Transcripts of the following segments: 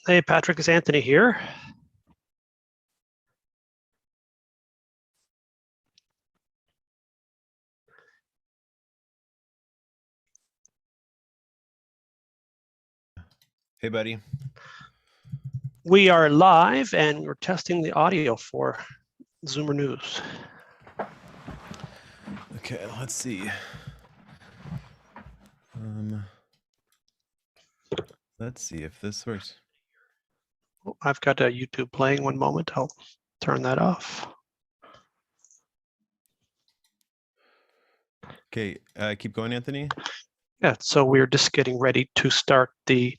Hey, Patrick, it's Anthony here. Hey, buddy. We are live and we're testing the audio for Zoomer News. Okay, let's see. Let's see if this works. I've got YouTube playing. One moment, I'll turn that off. Okay, keep going, Anthony. Yeah, so we're just getting ready to start the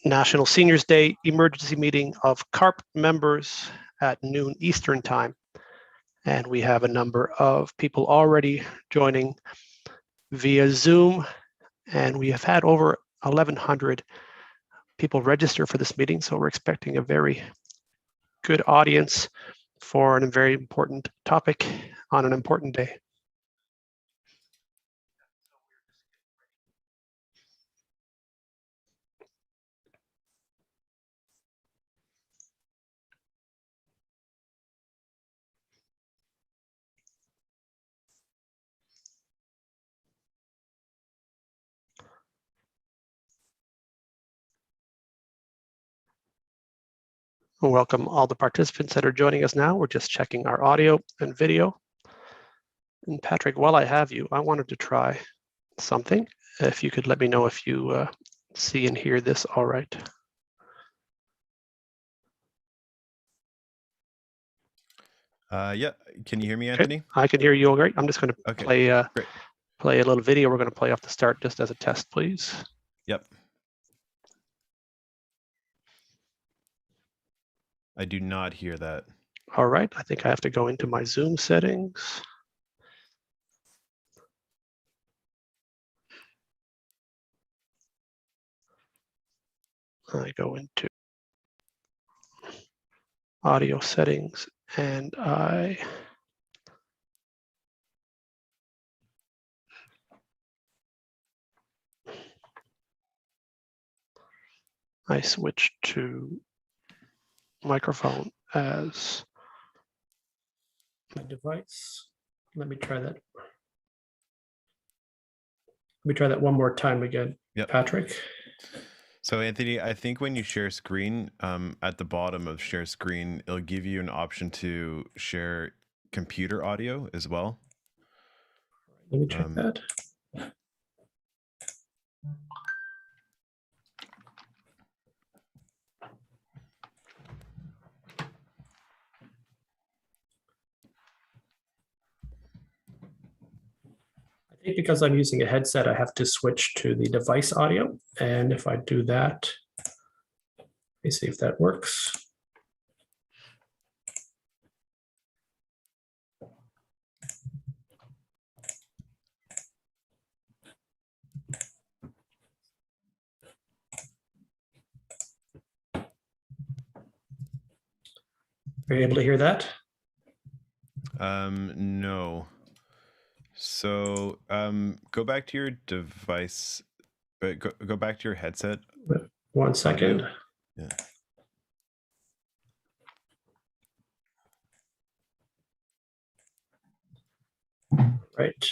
National Seniors Day emergency meeting of C.A.R.P members at noon Eastern time. And we have a number of people already joining via Zoom, and we have had over 1,100 people register for this meeting, so we're expecting a very good audience for a very important topic on an important day. Welcome all the participants that are joining us now. We're just checking our audio and video. And Patrick, while I have you, I wanted to try something. If you could let me know if you see and hear this all right. Yeah, can you hear me, Anthony? Okay. I can hear you all right. I'm just going to play a little video. We're going to play off the start just as a test, please. Yep. I do not hear that. All right, I think I have to go into my Zoom settings. I go into audio settings and I switch to microphone as my device. Let me try that. Let me try that one more time again, Patrick. So Anthony, I think when you share screen, at the bottom of share screen, it'll give you an option to share computer audio as well. Let me check that. I think because I'm using a headset, I have to switch to the device audio. And if I do that, let me see if that works. Are you able to hear that? No. So go back to your device, but go back to your headset. 1 second. Yeah. Right.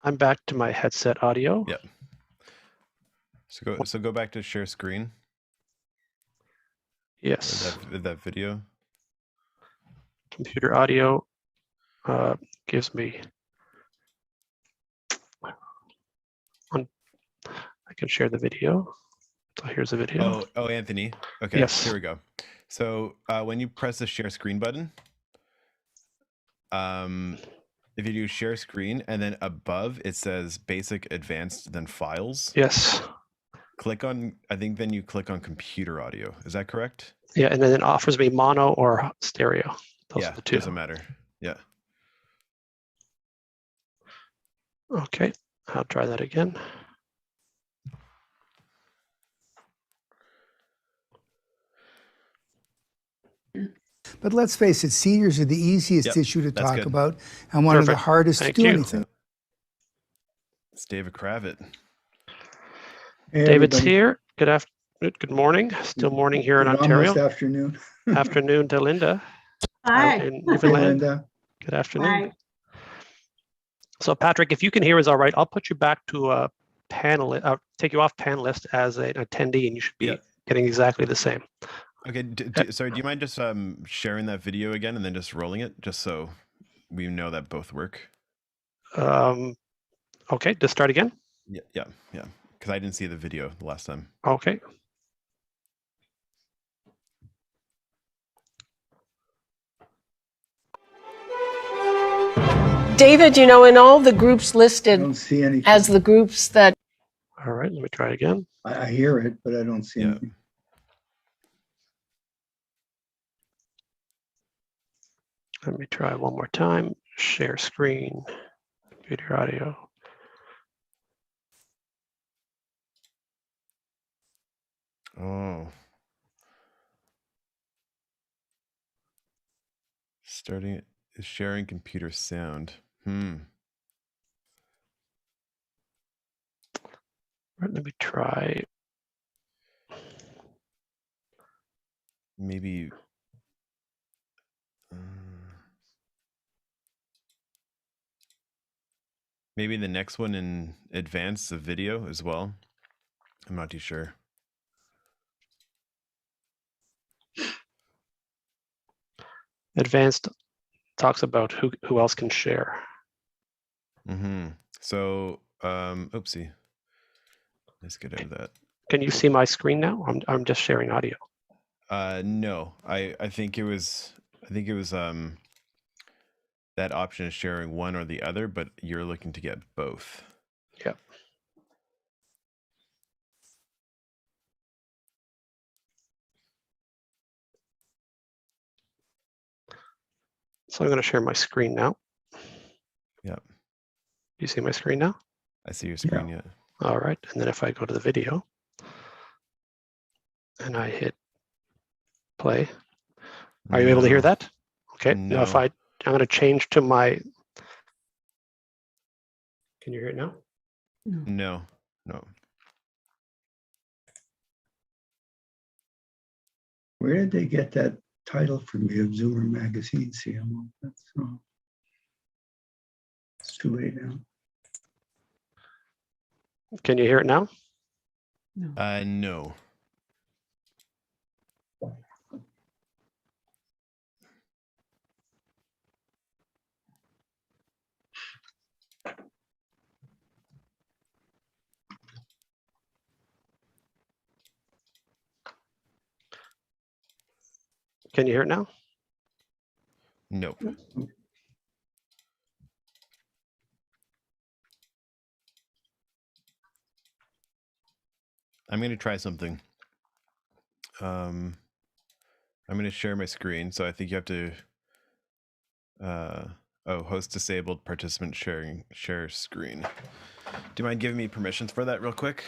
I'm back to my headset audio. Yeah. So go back to share screen. Yes. That video. Computer audio gives me. I can share the video. So here's the video. Oh, Anthony. Okay. Yes. Here we go. So when you press the share screen button, if you do share screen and then above it says basic, advanced, then files. Yes. Click on, I think then you click on computer audio. Is that correct? Yeah, and then it offers me mono or stereo. Those are the two. Doesn't matter. Yeah. Okay, I'll try that again. But let's face it, seniors are the easiest Yep, issue to that's talk good. about and one of the Perfect. hardest Thank to do you. anything. It's David Kravitz. Hey, David's everybody. here. Good morning. Still morning here in Good Ontario. Almost afternoon. Afternoon to Linda Hi. in Hey, Newfoundland. Linda. Good afternoon. Hi. So Patrick, if you can hear us all right, I'll put you back to a panelist, take you off panelist as an attendee, and you should be Yep. getting exactly the same. Okay, sorry, do you mind just sharing that video again and then just rolling it, just so we know that both work? Okay, just start again. Yeah, because I didn't see the video the last time. Okay. David, in all the groups I listed don't see anything. as the groups that All right, let me try again. I hear it, but I don't see Yeah. anything. Let me try one more time. Share screen, video audio. Oh. Sharing computer sound. All right, let me try. Maybe. Maybe the next one in advance of video as well. I'm not too sure. Advanced talks about who else can share. So, oopsie. Let's get out of that. Can you see my screen now? I'm just sharing audio. No, I think it was that option is sharing one or the other, but you're looking to get both. Yeah. So I'm going to share my screen now. Yep. You see my screen now? I see your screen, yeah. All right. And then if I go to the video and I hit play, are you able to hear that? Okay. Now if No. I'm going to change to my, can you hear it now? No. Where did they get that title from? The Observer magazine, CMO. That's it's too late now. Can you hear it now? No. Can you hear it now? Nope. I'm going to try something. I'm going to share my screen. So I think you have to, host disabled, participant share screen. Do you mind giving me permissions for that real quick?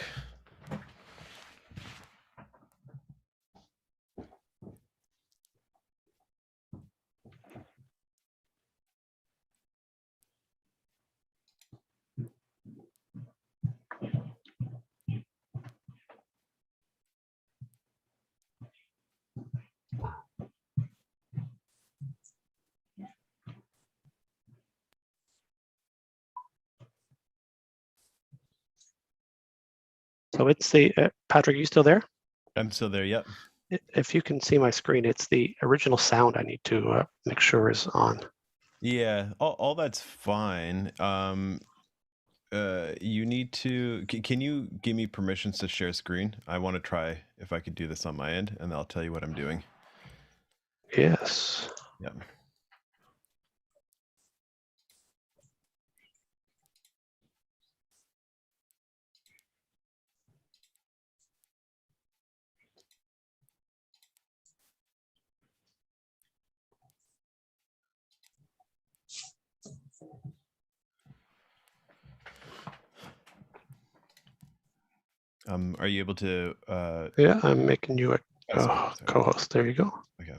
So it's the, Patrick, are you still there? I'm still there, yep. If you can see my screen, it's the original sound I need to make sure is on. Yeah, all that's fine. You need to, can you give me permissions to share screen? I want to try if I could do this on my end, and I'll tell you what I'm doing. Yes. Yep. Are you able to? Yeah, I'm making you a Sorry. co-host. There you go. Okay.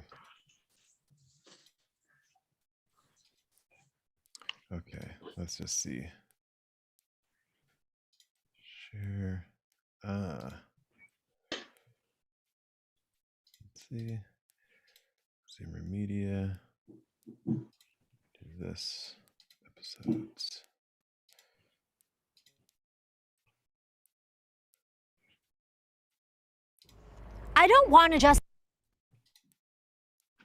Okay, let's just see. Share. Let's see. Zoomer Media. Do this. Episodes. I don't want to just.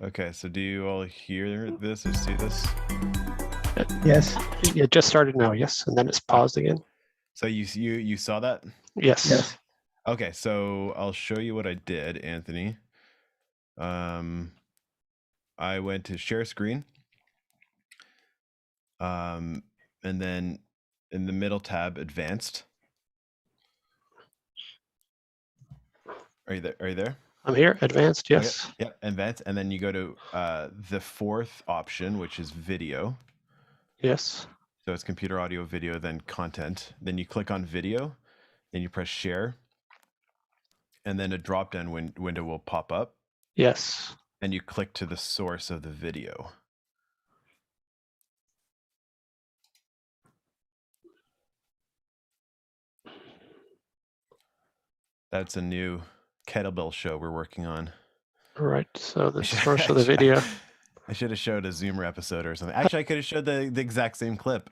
Okay, so do you all hear this or see this? Yes, It just started now, yes, and then it's paused again. So you saw that? Yes. yes. Okay, so I'll show you what I did, Anthony. I went to share screen. And then in the middle tab, advanced. Are you there? Are you there? I'm here, advanced, yes. Okay. Yeah, advanced. And then you go to the fourth option, which is video. Yes. So it's computer audio, video, then content. Then you click on video, then you press share. And then a drop-down window will pop up. Yes. And you click to the source of the video. That's a new kettlebell show we're working on. All right, so the source of the video. I should have showed a Zoomer episode or something. Actually, I could have showed the exact same clip.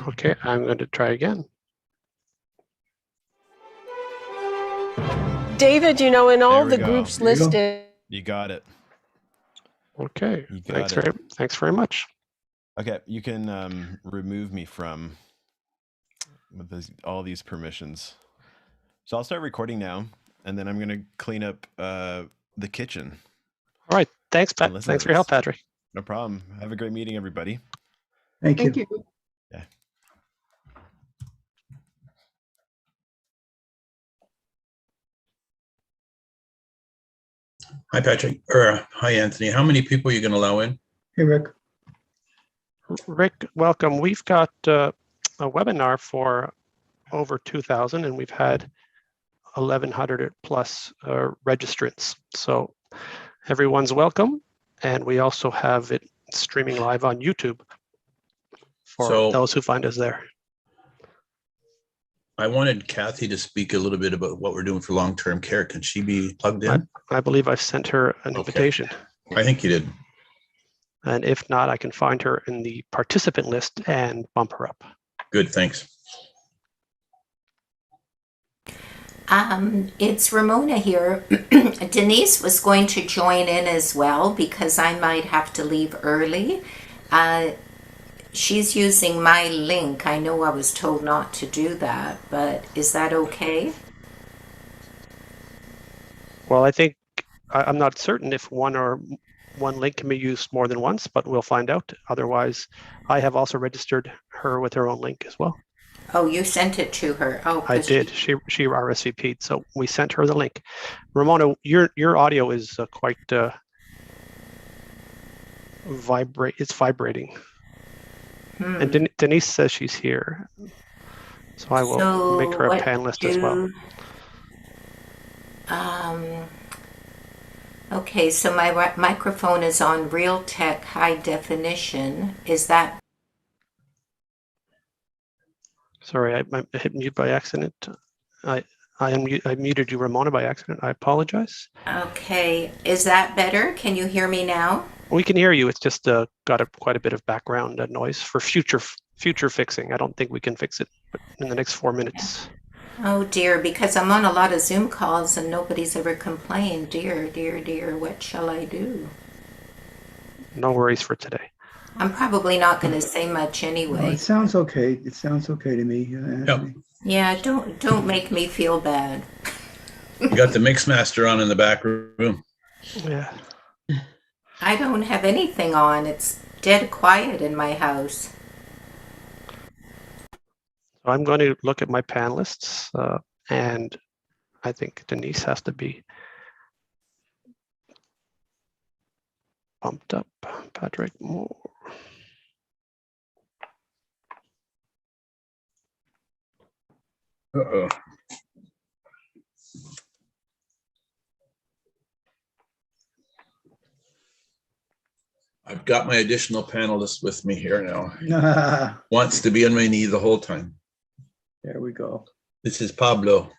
Okay, I'm going to try again. David, in all There we the go. groups There you go. listed. You got it. Okay, You got thanks very much. Okay, you can remove me from with all these permissions. So I'll start recording now, and then I'm going to clean up the kitchen. All right, thanks, Pat. Listen Thanks to for your help, this. Patrick. No problem. Have a great meeting, everybody. Thank you. Yeah. Hi, Patrick, or hi, Anthony. How many people are you going to allow in? Hey, Rick. Rick, welcome. We've got a webinar for over 2,000, and we've had 1,100 plus registrants. So everyone's welcome, and we also have it streaming live on YouTube for So- those who find us there. I wanted Kathy to speak a little bit about what we're doing for long-term care. Can she be plugged in? I believe I've sent her an Okay. invitation, I think you did. and if not, I can find her in the participant list and bump her up. Good, thanks. It's Ramona here. Denise was going to join in as well because I might have to leave early. She's using my link. I know I was told not to do that, but is that okay? Well, I think I'm not certain if one link can be used more than once, but we'll find out. Otherwise, I have also registered her with her own link as well. Oh, you sent it to her. Oh, I did. She RSVP'd, so we sent her the link. Ramona, your audio is quite It's vibrating. And Denise says she's here, so I will make her a panelist as well. Okay, so my microphone is on Realtek high definition. Is that? Sorry, I hit mute by accident. I muted you, Ramona, by accident. I apologize. Okay, is that better? Can you hear me now? We can hear you. It's just got quite a bit of background noise for future fixing. I don't think we can fix it in the next 4 minutes. Oh dear, because I'm on a lot of Zoom calls and nobody's ever complained. Dear, dear, dear, what shall I do? No worries for today. I'm probably not going to say much No, anyway. it sounds okay. It sounds okay to me, Anthony. Yeah, don't make me feel bad. You got the mix master on in the back room. Yeah. I don't have anything on. It's dead quiet in my house. So I'm going to look at my panelists, and I think Denise has to be bumped up. Patrick Moore. Uh-oh. I've got my additional panelist with me here now. Ah, Wants to be on my knee the whole time. there we go. This is Pablo.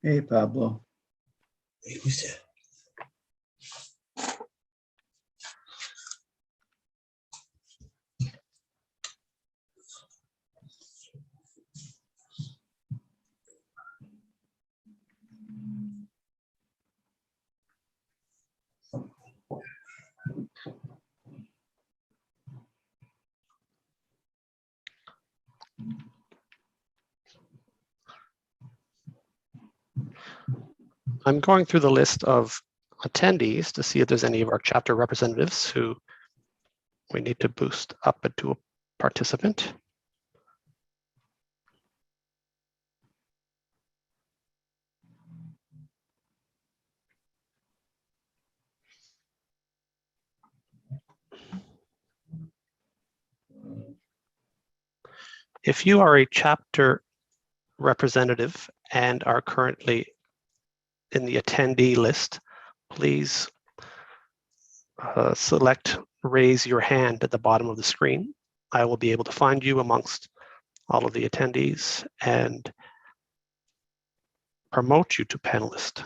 Hey, Pablo. Hey, who's that? I'm going through the list of attendees to see if there's any of our chapter representatives who we need to boost up into a participant. If you are a chapter representative and are currently in the attendee list, please select raise your hand at the bottom of the screen. I will be able to find you amongst all of the attendees and promote you to panelist.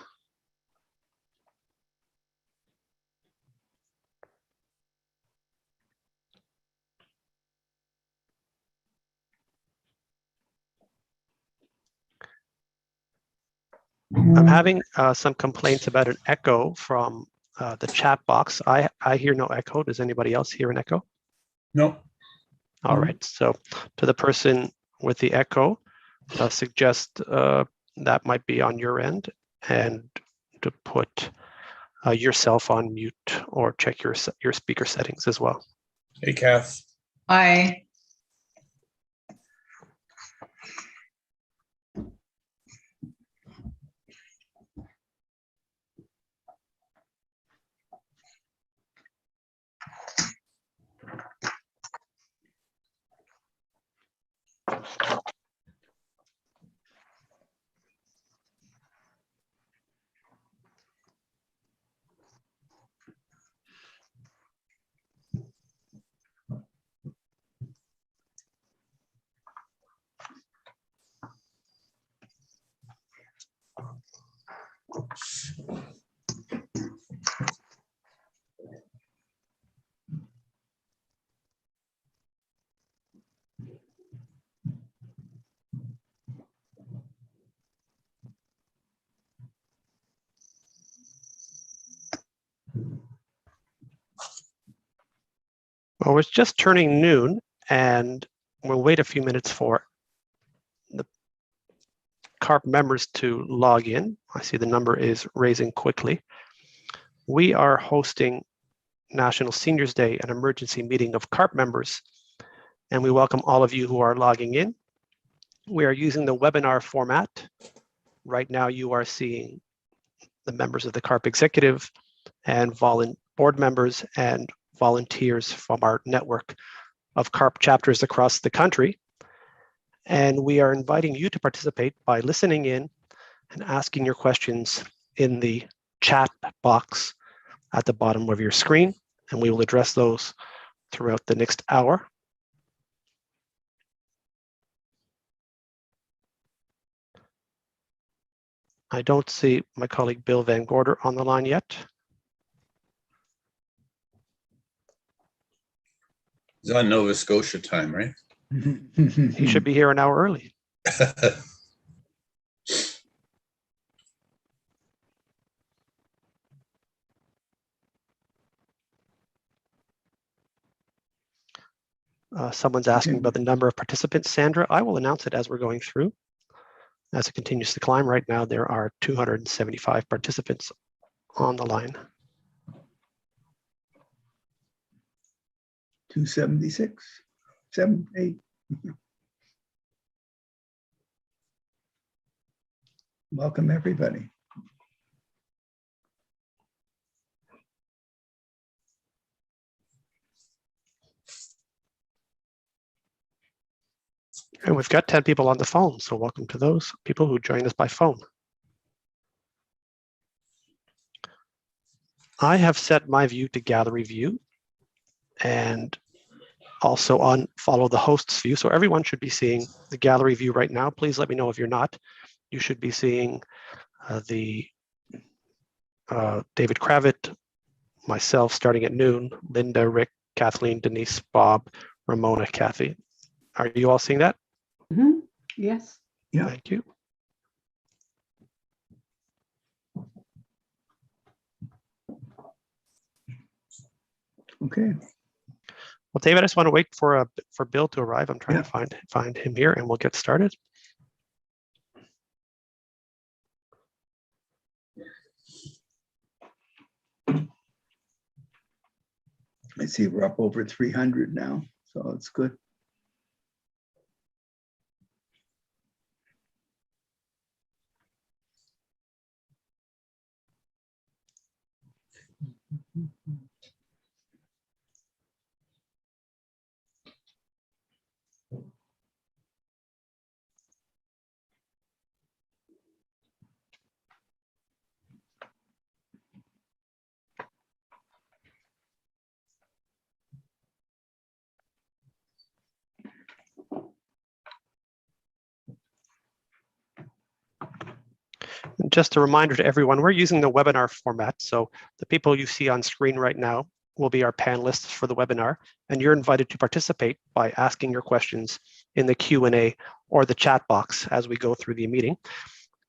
I'm having some complaints about an echo from the chat box. I hear no echo. Does anybody else hear an echo? No. All right. So to the person with the echo, suggest that might be on your end, and to put yourself on mute or check your speaker settings as well. Hey, Kath. Hi. Well, it's just turning noon, and we'll wait a few minutes for the C.A.R.P members to log in. I see the number is raising quickly. We are hosting National Seniors Day, an emergency meeting of C.A.R.P members, and we welcome all of you who are logging in. We are using the webinar format. Right now, you are seeing the members of the C.A.R.P executive and board members and volunteers from our network of C.A.R.P chapters across the country. And we are inviting you to participate by listening in and asking your questions in the chat box at the bottom of your screen, and we will address those throughout the next hour. I don't see my colleague Bill Van Gorder on the line yet. He's on Nova Scotia time, right? He should be here an hour early. Someone's asking about the number of participants. Sandra, I will announce it as we're going through. As it continues to climb, right now there are 275 participants on the line. 276, 78. Welcome, everybody. And we've got 10 people on the phone, so welcome to those people who join us by phone. I have set my view to gallery view, and also on follow the host's view. So everyone should be seeing the gallery view right now. Please let me know if you're not. You should be seeing the David Kravitz, myself starting at noon, Linda, Rick, Kathleen, Denise, Bob, Ramona, Kathy. Are you all seeing that? Mhm. Yes. Yeah. Thank you. Okay. Well, David, I just want to wait for Bill to arrive. I'm trying Yeah. to find him here, and we'll get started. I see we're up over 300 now, so it's good. And just a reminder to everyone, we're using the webinar format. So the people you see on screen right now will be our panelists for the webinar, and you're invited to participate by asking your questions in the Q&A or the chat box as we go through the meeting.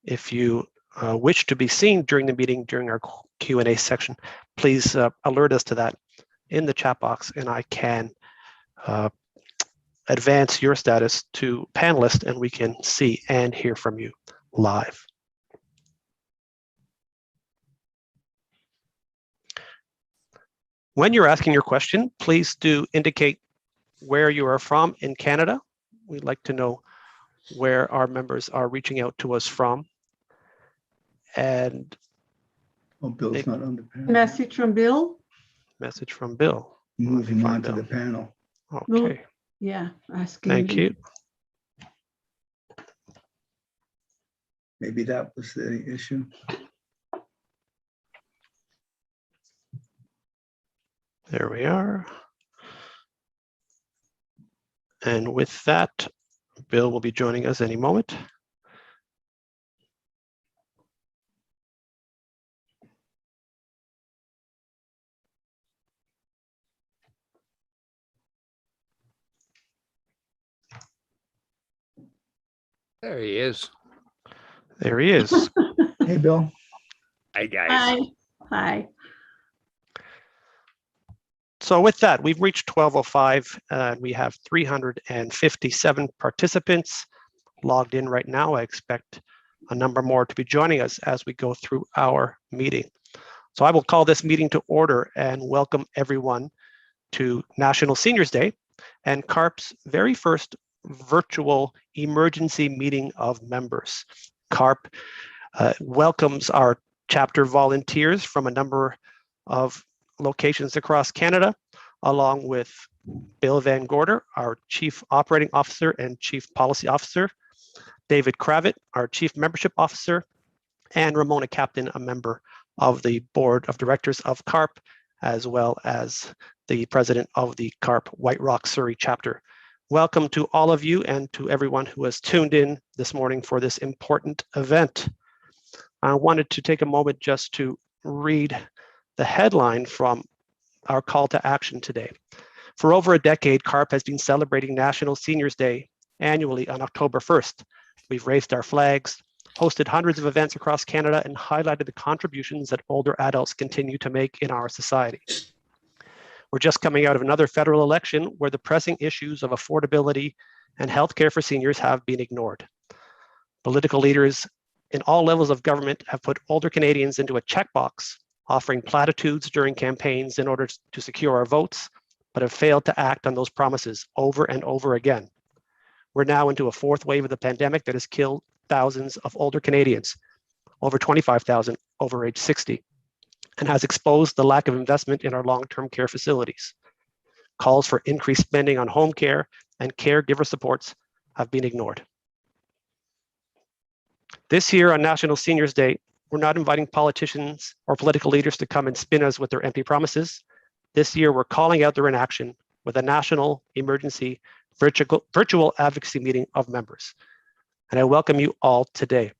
If you wish to be seen during the meeting during our Q&A section, please alert us to that in the chat box, and I can advance your status to panelist, and we can see and hear from you live. When you're asking your question, please do indicate where you are from in Canada. We'd like to know where our members are reaching out to us from. And Oh, Bill's not on the panel. Message from Bill. message from Bill. Moving on to Bill. the panel. Okay, Yeah, asking. thank you. Maybe that was the issue. There we are. And with that, Bill will be joining us any moment. There he is. There he is. Hey, Bill. Hi, guys. Hi. Hi. So with that, we've reached 12:05. We have 357 participants logged in right now. I expect a number more to be joining us as we go through our meeting. So I will call this meeting to order and welcome everyone to National Seniors Day and C.A.R.P's very first virtual emergency meeting of members. C.A.R.P welcomes our chapter volunteers from a number of locations across Canada, along with Bill Van Gorder, our Chief Operating Officer and Chief Policy Officer, David Kravitz, our Chief Membership Officer, and Ramona Captain, a member of the Board of Directors of C.A.R.P, as well as the President of the C.A.R.P White Rock Surrey chapter. Welcome to all of you and to everyone who has tuned in this morning for this important event. I wanted to take a moment just to read the headline from our call to action today. For over a decade, C.A.R.P has been celebrating National Seniors Day annually on October 1st. We've raised our flags, hosted hundreds of events across Canada, and highlighted the contributions that older adults continue to make in our society. We're just coming out of another federal election where the pressing issues of affordability and healthcare for seniors have been ignored. Political leaders in all levels of government have put older Canadians into a checkbox, offering platitudes during campaigns in order to secure our votes, but have failed to act on those promises over and over again. We're now into a fourth wave of the pandemic that has killed thousands of older Canadians, over 25,000 over age 60, and has exposed the lack of investment in our long-term care facilities. Calls for increased spending on home care and caregiver supports have been ignored. This year on National Seniors Day, we're not inviting politicians or political leaders to come and spin us with their empty promises. This year, we're calling out their inaction with a national emergency virtual advocacy meeting of members. And I welcome you all today.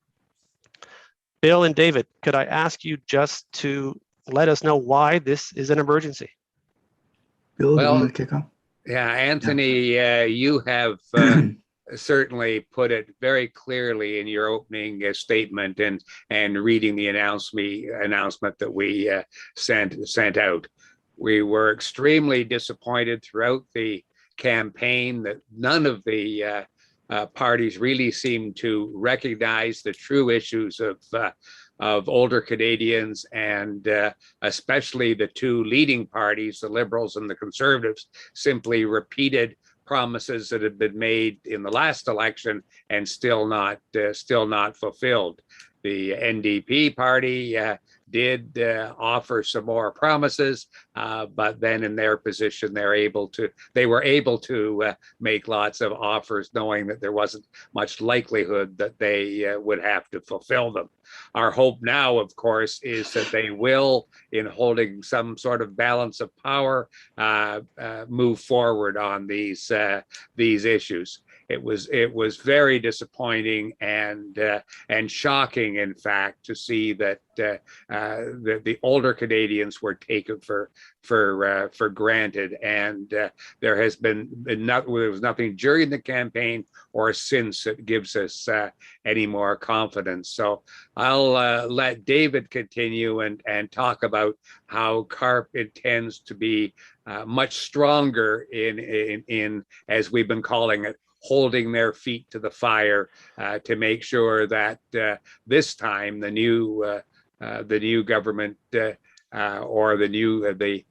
Bill and David, could I ask you just to let us know why this is an emergency? Bill, do you Well, want to kick off? Yeah, Anthony, you have certainly put it very clearly in your opening statement and reading the announcement that we sent out. We were extremely disappointed throughout the campaign that none of the parties really seemed to recognize the true issues of older Canadians, and especially the two leading parties, the Liberals and the Conservatives, simply repeated promises that had been made in the last election and still not fulfilled. The NDP party did offer some more promises, but then in their position, they were able to make lots of offers, knowing that there wasn't much likelihood that they would have to fulfill them. Our hope now, of course, is that they will, in holding some sort of balance of power, move forward on these issues. It was very disappointing and shocking, in fact, to see that the older Canadians were taken for granted, and there was nothing during the campaign or since that gives us any more confidence. So I'll let David continue and talk about how C.A.R.P intends to be much stronger in, as we've been calling it, holding their feet to the fire to make sure that this time the new government or the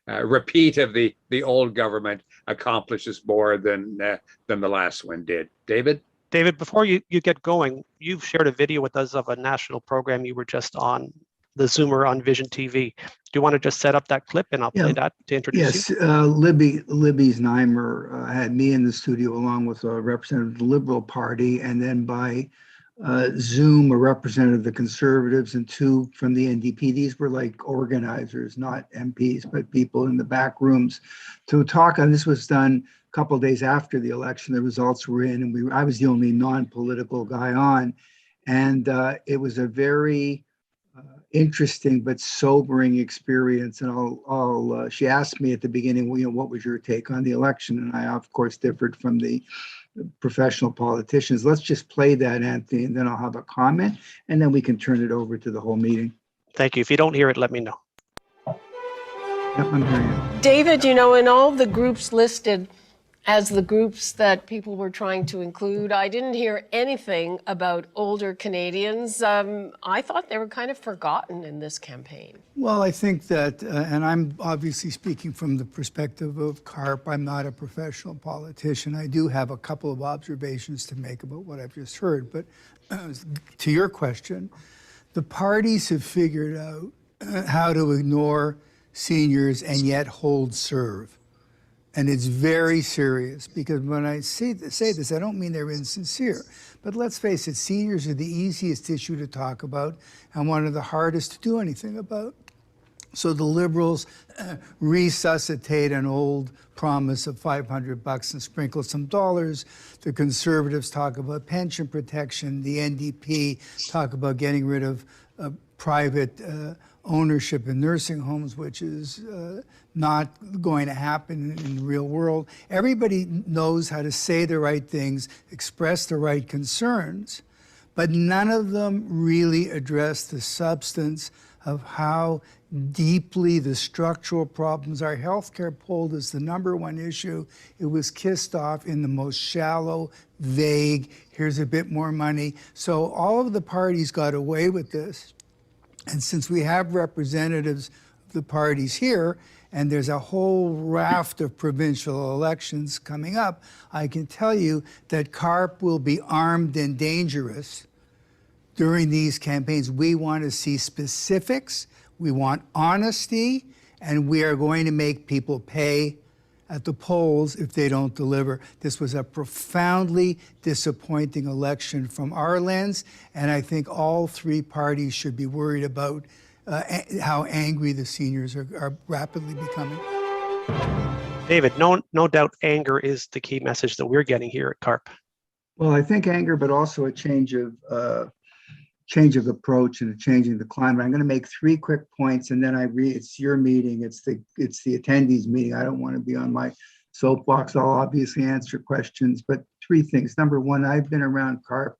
repeat of the old government accomplishes more than the last one did. David? David, before you get going, you've shared a video with us of a national program you were just on, the Zoomer on Vision TV. Do you want to just set up that clip and I'll play that to introduce you? Yes, Libby Znaimer had me in the studio along with a representative of the Liberal Party, and then by Zoom, a representative of the Conservatives, and two from the NDP. These were like organizers, not MPs, but people in the back rooms to talk on. This was done a couple of days after the election. The results were in, and I was the only non-political guy on. And it was a very interesting but sobering experience. And she asked me at the beginning, well, what was your take on the election? And I, of course, differed from the professional politicians. Let's just play that, Anthony, and then I'll have a comment, and then we can turn it over to the whole meeting. Thank you. If you don't hear it, let me know. Yep, I'm hearing it. David, in all the groups listed as the groups that people were trying to include, I didn't hear anything about older Canadians. I thought they were kind of forgotten in this campaign. Well, I think that, and I'm obviously speaking from the perspective of C.A.R.P. I'm not a professional politician. I do have a couple of observations to make about what I've just heard. But to your question, the parties have figured out how to ignore seniors and yet hold serve. And it's very serious, because when I say this, I don't mean they're insincere. But let's face it, seniors are the easiest issue to talk about and one of the hardest to do anything about. So the Liberals resuscitate an old promise of $500 and sprinkle some dollars. The Conservatives talk about pension protection. The NDP talk about getting rid of private ownership in nursing homes, which is not going to happen in the real world. Everybody knows how to say the right things, express the right concerns, but none of them really address the substance of how deeply the structural problems. Our healthcare polled as the #1 issue. It was kissed off in the most shallow, vague, here's a bit more money. So all of the parties got away with this. And since we have representatives of the parties here, and there's a whole raft of provincial elections coming up, I can tell you that C.A.R.P will be armed and dangerous during these campaigns. We want to see specifics, we want honesty, and we are going to make people pay at the polls if they don't deliver. This was a profoundly disappointing election from our lens, and I think all three parties should be worried about how angry the seniors are rapidly becoming. David, no doubt anger is the key message that we're getting here at C.A.R.P. Well, I think anger, but also a change of approach and a changing the climate. I'm going to make 3 quick points, and then it's your meeting. It's the attendees meeting. I don't want to be on my soapbox. I'll obviously answer questions, but 3 things. Number 1, I've been around C.A.R.P.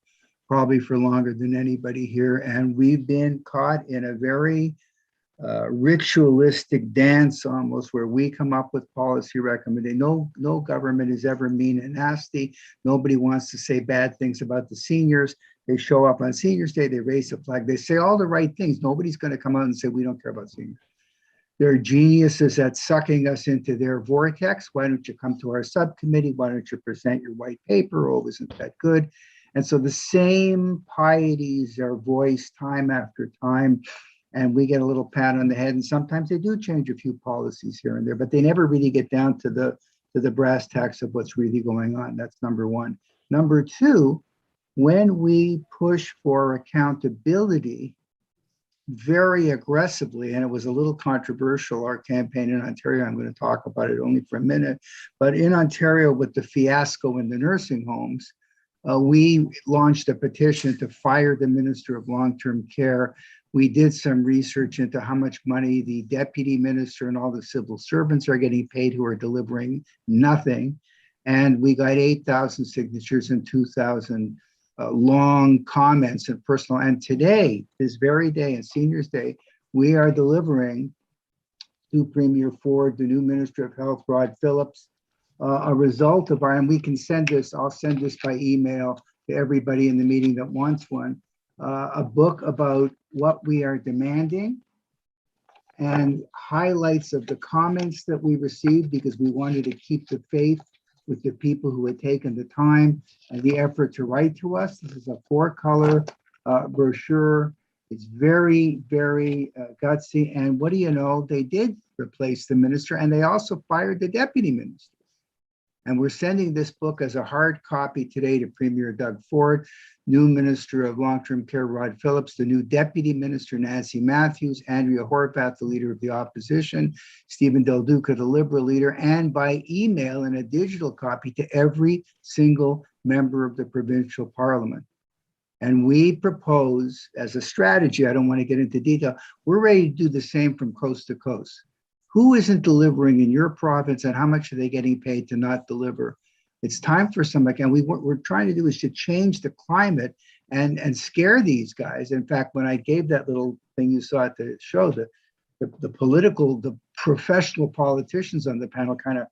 probably for longer than anybody here, and we've been caught in a very ritualistic dance almost, where we come up with policy recommendations. No government is ever mean and nasty. Nobody wants to say bad things about the seniors. They show up on Seniors Day, they raise a flag, they say all the right things. Nobody's going to come out and say we don't care about seniors. They're geniuses at sucking us into their vortex. Why don't you come to our subcommittee? Why don't you present your white paper? Oh, isn't that good? And so the same pieties are voiced time after time, and we get a little pat on the head. And sometimes they do change a few policies here and there, but they never really get down to the brass tacks of what's really going on. That's number 1. Number 2, when we push for accountability very aggressively, and it was a little controversial, our campaign in Ontario, I'm going to talk about it only for a minute, but in Ontario with the fiasco in the nursing homes, we launched a petition to fire the Minister of Long-Term Care. We did some research into how much money the deputy minister and all the civil servants are getting paid who are delivering nothing. And we got 8,000 signatures and 2,000 long comments and personal. And today, this very day, and Seniors Day, we are delivering to Premier Ford, the new Minister of Health, Rod Phillips, a result of and we can send this, I'll send this by email to everybody in the meeting that wants one, a book about what we are demanding and highlights of the comments that we received, because we wanted to keep the faith with the people who had taken the time and the effort to write to us. This is a 4-color brochure. It's very, very gutsy. And what do you know? They did replace the minister, and they also fired the deputy minister. And we're sending this book as a hard copy today to Premier Doug Ford, new Minister of Long-Term Care Rod Phillips, the new Deputy Minister Nancy Matthews, Andrea Horvath, the Leader of the Opposition, Stephen Del Duca, the Liberal leader, and by email in a digital copy to every single member of the provincial parliament. And we propose as a strategy, I don't want to get into detail, we're ready to do the same from coast to coast. Who isn't delivering in your province, and how much are they getting paid to not deliver? It's time for some, and what we're trying to do is to change the climate and scare these guys. In fact, when I gave that little thing you saw at the show, the professional politicians on the panel kind of,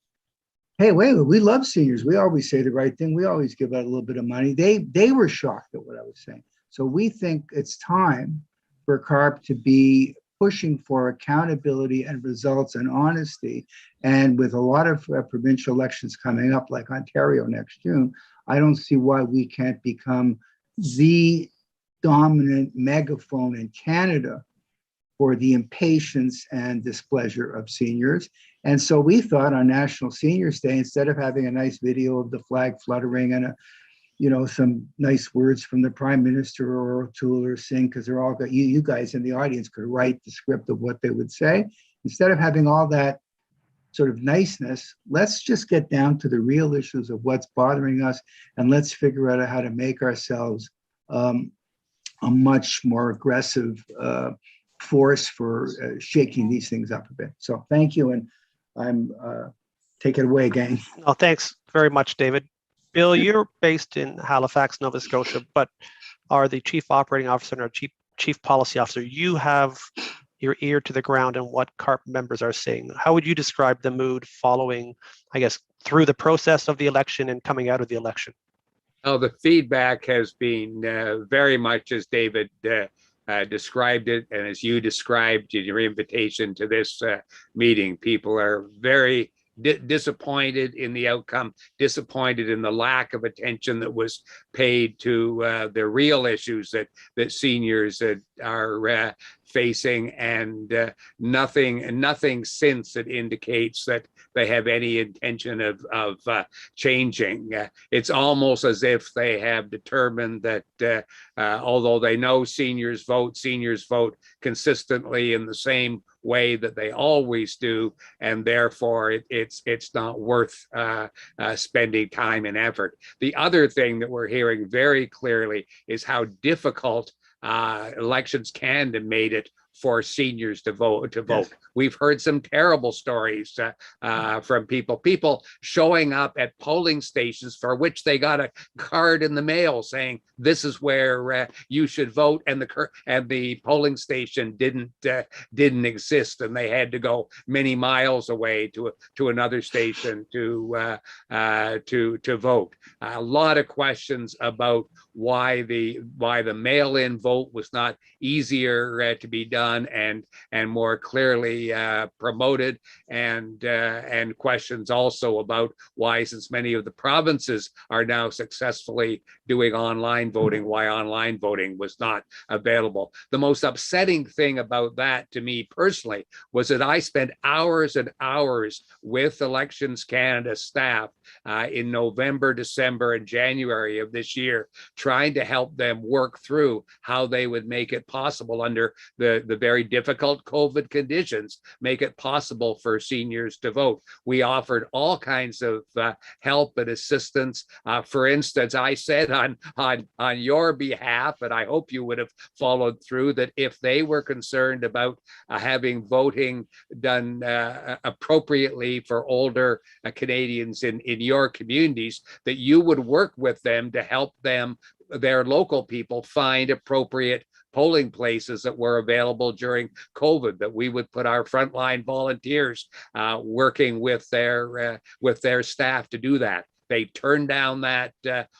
hey, wait, we love seniors. We always say the right thing. We always give out a little bit of money. They were shocked at what I was saying. So we think it's time for C.A.R.P to be pushing for accountability and results and honesty. And with a lot of provincial elections coming up, like Ontario next June, I don't see why we can't become the dominant megaphone in Canada for the impatience and displeasure of seniors. And so we thought on National Seniors Day, instead of having a nice video of the flag fluttering and some nice words from the Prime Minister or O'Toole or Singh, because they're all got you guys in the audience could write the script of what they would say. Instead of having all that sort of niceness, let's just get down to the real issues of what's bothering us, and let's figure out how to make ourselves a much more aggressive force for shaking these things up a bit. So thank you, and I'm take it away, gang. Oh, thanks very much, David. Bill, you're based in Halifax, Nova Scotia, but are the Chief Operating Officer and our Chief Policy Officer. You have your ear to the ground on what C.A.R.P members are saying. How would you describe the mood following, I guess, through the process of the election and coming out of the election? Oh, the feedback has been very much as David described it, and as you described in your invitation to this meeting. People are very disappointed in the outcome, disappointed in the lack of attention that was paid to the real issues that seniors are facing, and nothing since that indicates that they have any intention of changing. It's almost as if they have determined that although they know seniors vote consistently in the same way that they always do, and therefore it's not worth spending time and effort. The other thing that we're hearing very clearly is how difficult Elections Canada made it for seniors to vote. Yes. We've heard some terrible stories from people showing up at polling stations for which they got a card in the mail saying this is where you should vote, and the polling station didn't exist, and they had to go many miles away to another station to vote. A lot of questions about why the mail-in vote was not easier to be done and more clearly promoted, and questions also about why, since many of the provinces are now successfully doing online voting, why online voting was not available. The most upsetting thing about that to me personally was that I spent hours and hours with Elections Canada staff in November, December, and January of this year, trying to help them work through how they would make it possible under the very difficult COVID conditions, make it possible for seniors to vote. We offered all kinds of help and assistance. For instance, I said on your behalf, and I hope you would have followed through, that if they were concerned about having voting done appropriately for older Canadians in your communities, that you would work with them to help them, their local people, find appropriate polling places that were available during COVID, that we would put our frontline volunteers working with their staff to do that. They turned down that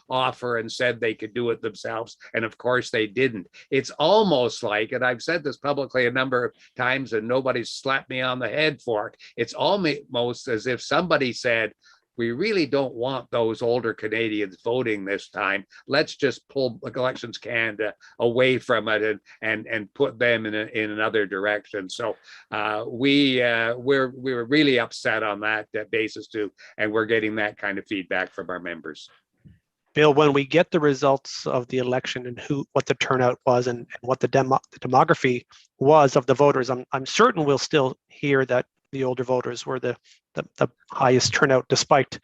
offer and said they could do it themselves. And of course they didn't. It's almost like, and I've said this publicly a number of times and nobody's slapped me on the head for it, it's almost as if somebody said, we really don't want those older Canadians voting this time. Let's just pull Elections Canada away from it and put them in another direction. So we were really upset on that basis too, and we're getting that kind of feedback from our members. Bill, when we get the results of the election and what the turnout was and what the demography was of the voters, I'm certain we'll still hear that the older voters were the highest turnout, despite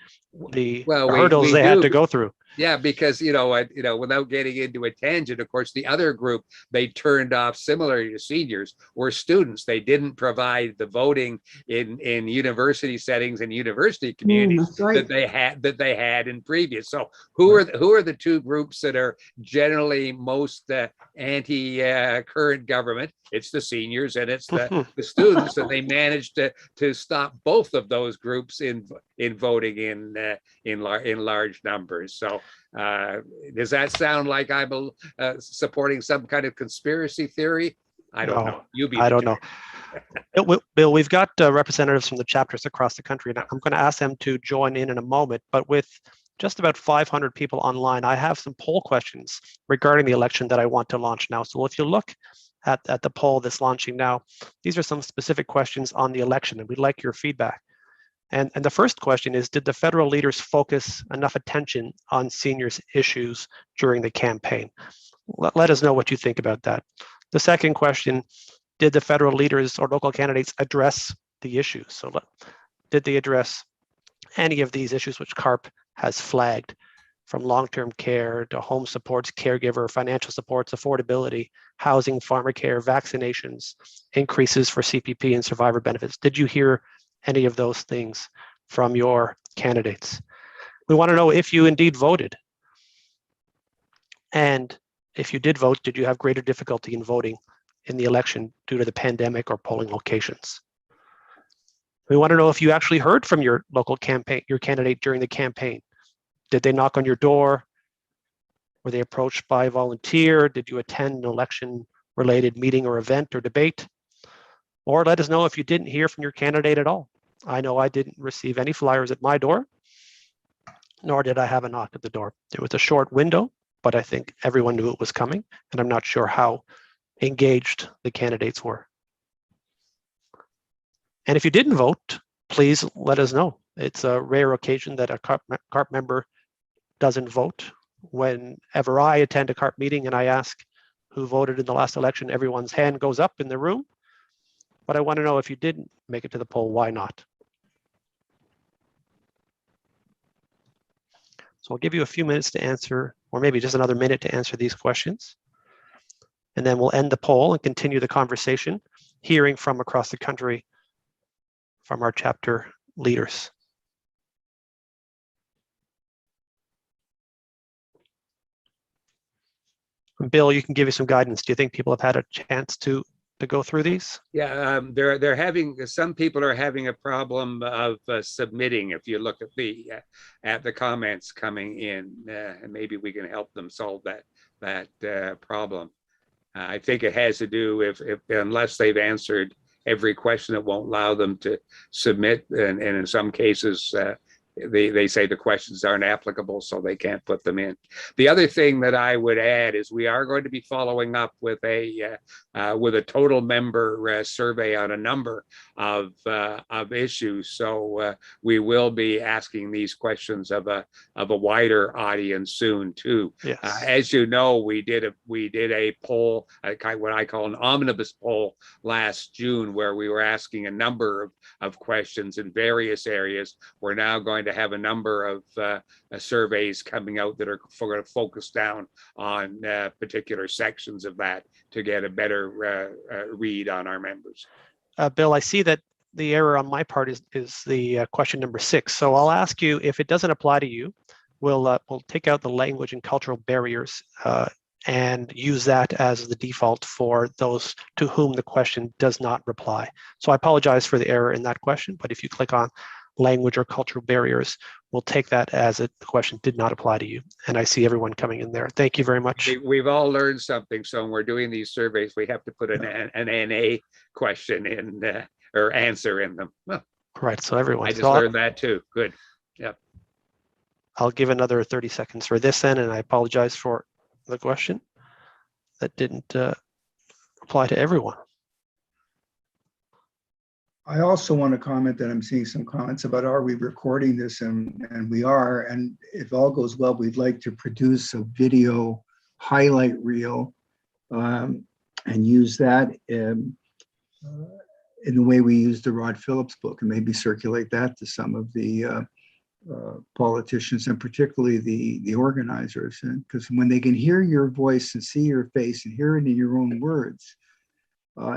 the hurdles they had to go through. Yeah, because without getting into a tangent, of course, the other group they turned off, similarly to seniors, were students. They didn't provide the voting in university settings and university communities that they had in previous. So who are the two groups that are generally most anti current government? It's the seniors and it's the students, and they managed to stop both of those groups in voting in large numbers. So does that sound like I'm supporting some kind of conspiracy theory? I don't know. I don't know. Bill, we've got representatives from the chapters across the country, and I'm going to ask them to join in a moment. But with just about 500 people online, I have some poll questions regarding the election that I want to launch now. So if you look at the poll that's launching now, these are some specific questions on the election, and we'd like your feedback. And the first question is, did the federal leaders focus enough attention on seniors' issues during the campaign? Let us know what you think about that. The second question, did the federal leaders or local candidates address the issues? So did they address any of these issues which C.A.R.P has flagged, from long-term care to home supports, caregiver, financial supports, affordability, housing, pharmacare, vaccinations, increases for CPP and survivor benefits? Did you hear any of those things from your candidates? We want to know if you indeed voted. And if you did vote, did you have greater difficulty in voting in the election due to the pandemic or polling locations? We want to know if you actually heard from your local campaign, your candidate during the campaign. Did they knock on your door? Were they approached by a volunteer? Did you attend an election-related meeting or event or debate? Or let us know if you didn't hear from your candidate at all. I know I didn't receive any flyers at my door, nor did I have a knock at the door. It was a short window, but I think everyone knew it was coming, and I'm not sure how engaged the candidates were. And if you didn't vote, please let us know. It's a rare occasion that a CARP member doesn't vote. Whenever I attend a CARP meeting and I ask who voted in the last election, everyone's hand goes up in the room. But I want to know, if you didn't make it to the poll, why not? So I'll give you a few minutes to answer, or maybe just another minute to answer these questions. And then we'll end the poll and continue the conversation, hearing from across the country from our chapter leaders. Bill, you can give you some guidance. Do you think people have had a chance to go through these? Yeah, they're having, some people are having a problem of submitting. If you look at the comments coming in, and maybe we can help them solve that problem. I think it has to do if unless they've answered every question, it won't allow them to submit, and in some cases they say the questions aren't applicable, so they can't put them in. The other thing that I would add is we are going to be following up with a total member survey on a number of issues. So we will be asking these questions of a wider audience soon too. Yes. As you know, we did a poll, what I call an omnibus poll last June, where we were asking a number of questions in various areas. We're now going to have a number of surveys coming out that are going to focus down on particular sections of that to get a better read on our members. Bill, I see that the error on my part is the question number 6. So I'll ask you, if it doesn't apply to you, we'll take out the language and cultural barriers and use that as the default for those to whom the question does not reply. So I apologize for the error in that question, but if you click on language or cultural barriers, we'll take that as the question did not apply to you. And I see everyone coming in there. Thank you very much. We've all learned something. So when we're doing these surveys, we have to put an NA question in or answer in them. Well, right, so everyone. I just learned that too. Good. Yep. I'll give another 30 seconds for this then, and I apologize for the question that didn't apply to everyone. I also want to comment that I'm seeing some comments about, are we recording this? And we are. And if all goes well, we'd like to produce a video highlight reel and use that in the way we use the Rod Phillips book, and maybe circulate that to some of the politicians, and particularly the organizers. And because when they can hear your voice and see your face and hear it in your own words,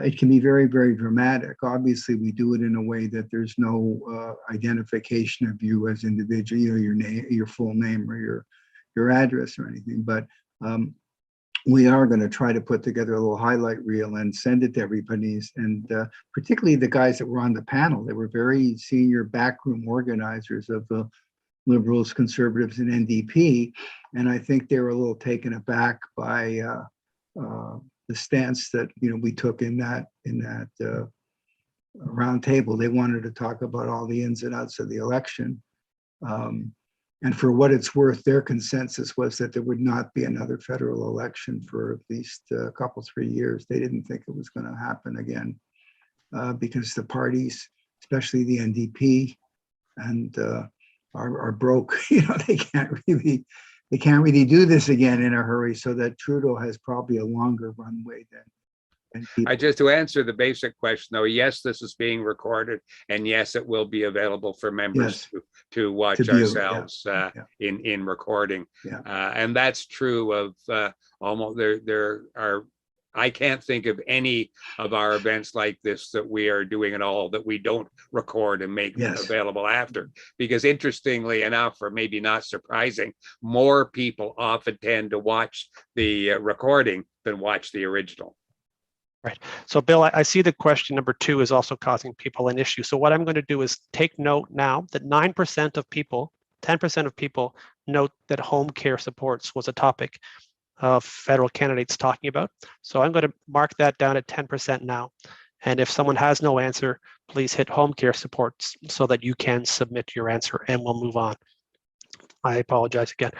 it can be very, very dramatic. Obviously, we do it in a way that there's no identification of you as individual, you know, your name, your full name, or your address or anything. But we are going to try to put together a little highlight reel and send it to everybody, and particularly the guys that were on the panel. They were very senior backroom organizers of the Liberals, Conservatives, and NDP, and I think they were a little taken aback by the stance that we took in that round table. They wanted to talk about all the ins and outs of the election. And for what it's worth, their consensus was that there would not be another federal election for at least a couple, 3 years. They didn't think it was going to happen again because the parties, especially the NDP, and are broke. They can't really do this again in a hurry. So that Trudeau has probably a longer runway than people. Just to answer the basic question, though, yes, this is being recorded, and yes, it will be available for members to watch ourselves in recording. And that's true of almost there are. I can't think of any of our events like this that we are doing at all that we don't record and make available after. Because interestingly enough, or maybe not surprising, more people often tend to watch the recording than watch the original. Right. So Bill, I see the question number 2 is also causing people an issue. So what I'm going to do is take note now that 9% of people, 10% of people note that home care supports was a topic of federal candidates talking about. So I'm going to mark that down at 10% now. And if someone has no answer, please hit home care supports so that you can submit your answer, and we'll move on. I apologize again.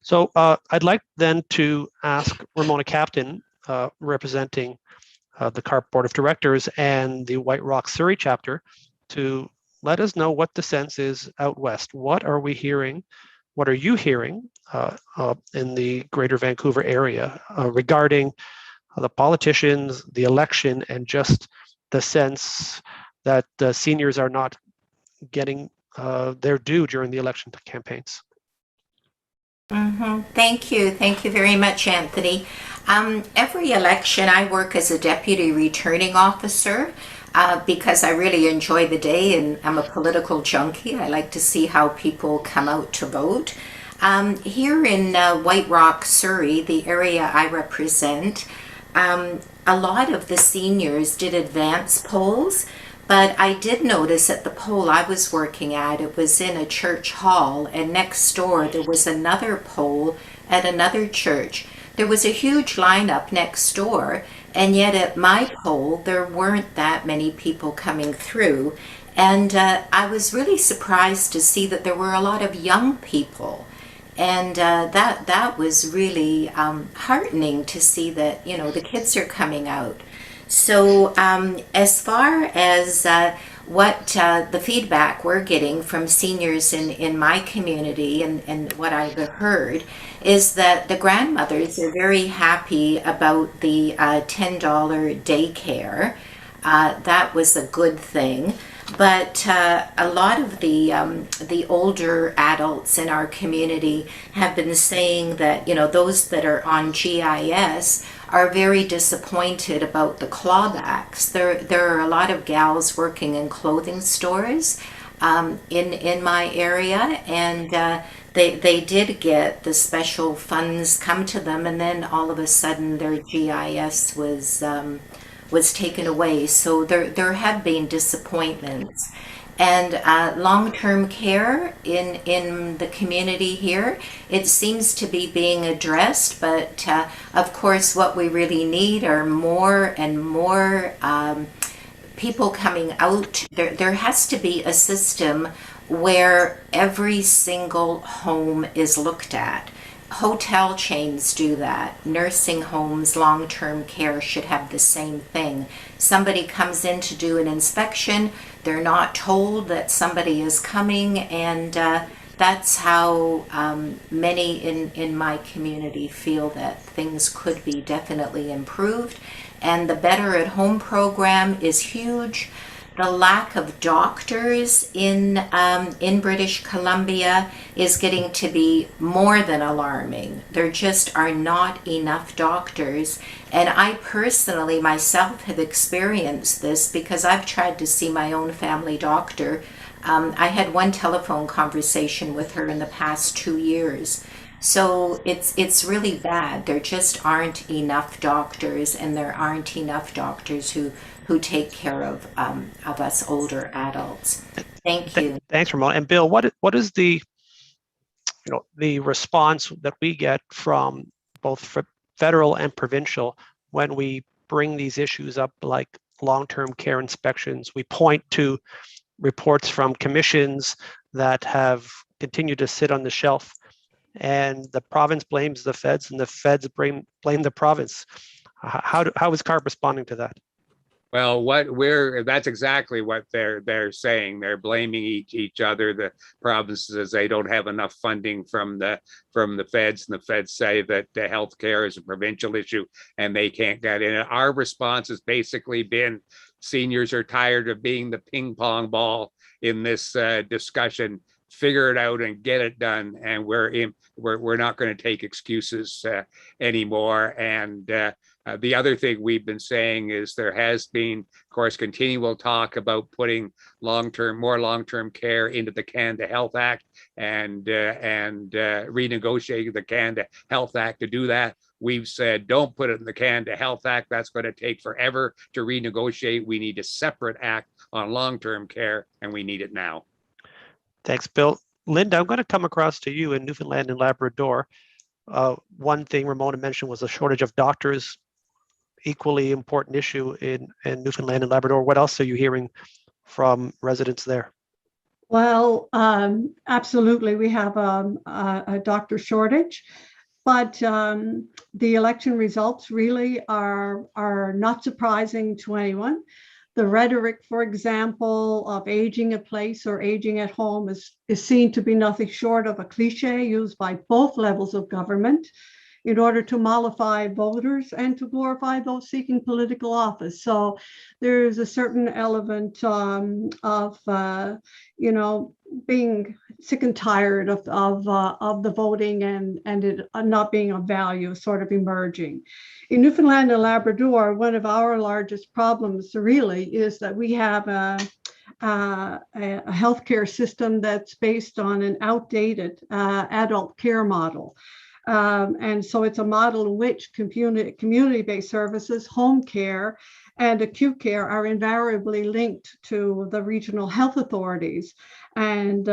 So I'd like then to ask Ramona Captain representing the C.A.R.P Board of Directors and the White Rock Surrey chapter to let us know what the sense is out west. What are we hearing? What are you hearing in the Greater Vancouver area regarding the politicians, the election, and just the sense that seniors are not getting their due during the election campaigns? Thank you. Thank you very much, Anthony. Every election, I work as a deputy returning officer because I really enjoy the day and I'm a political junkie. I like to see how people come out to vote. Here in White Rock, Surrey, the area I represent, a lot of the seniors did advance polls. But I did notice at the poll I was working at, it was in a church hall, and next door there was another poll at another church. There was a huge lineup next door, and yet at my poll there weren't that many people coming through. And I was really surprised to see that there were a lot of young people. And that was really heartening to see that, you know, the kids are coming out. So as far as what the feedback we're getting from seniors in my community and what I've heard is that the grandmothers are very happy about the $10 daycare. That was a good thing. But a lot of the older adults in our community have been saying that, you know, those that are on GIS are very disappointed about the clawbacks. There are a lot of gals working in clothing stores in my area, and they did get the special funds come to them, and then all of a sudden their GIS was taken away. So there have been disappointments. And long-term care in the community here, it seems to be being addressed, but of course what we really need are more and more people coming out. There has to be a system where every single home is looked at. Hotel chains do that. Nursing homes, long-term care should have the same thing. Somebody comes in to do an inspection, they're not told that somebody is coming, and that's how many in my community feel that things could be definitely improved. And the Better at Home program is huge. The lack of doctors in British Columbia is getting to be more than alarming. There just are not enough doctors. And I personally myself have experienced this because I've tried to see my own family doctor. I had one telephone conversation with her in the past 2 years. So it's really bad. There just aren't enough doctors, and there aren't enough doctors who take care of us older adults. Thank you. Thanks, Ramona. And Bill, what is the response that we get from both federal and provincial when we bring these issues up, like long-term care inspections? We point to reports from commissions that have continued to sit on the shelf, and the province blames the feds, and the feds blame the province. How is C.A.R.P responding to that? Well, that's exactly what they're saying. They're blaming each other. The provinces, they don't have enough funding from the feds, and the feds say that the healthcare is a provincial issue and they can't get in. Our response has basically been, seniors are tired of being the ping pong ball in this discussion. Figure it out and get it done. And we're not going to take excuses anymore. And the other thing we've been saying is there has been, of course, continual talk about putting more long-term care into the Canada Health Act and renegotiating the Canada Health Act to do that. We've said, don't put it in the Canada Health Act. That's going to take forever to renegotiate. We need a separate act on long-term care, and we need it now. Thanks, Bill. Linda, I'm going to come across to you in Newfoundland and Labrador. One thing Ramona mentioned was a shortage of doctors, equally important issue in Newfoundland and Labrador. What else are you hearing from residents there? Well, absolutely. We have a doctor shortage. But the election results really are not surprising to anyone. The rhetoric, for example, of aging at place or aging at home is seen to be nothing short of a cliche used by both levels of government in order to mollify voters and to glorify those seeking political office. So there's a certain element of being sick and tired of the voting and it not being of value sort of emerging. In Newfoundland and Labrador, one of our largest problems really is that we have a healthcare system that's based on an outdated adult care model. And so it's a model in which community-based services, home care, and acute care are invariably linked to the regional health authorities, and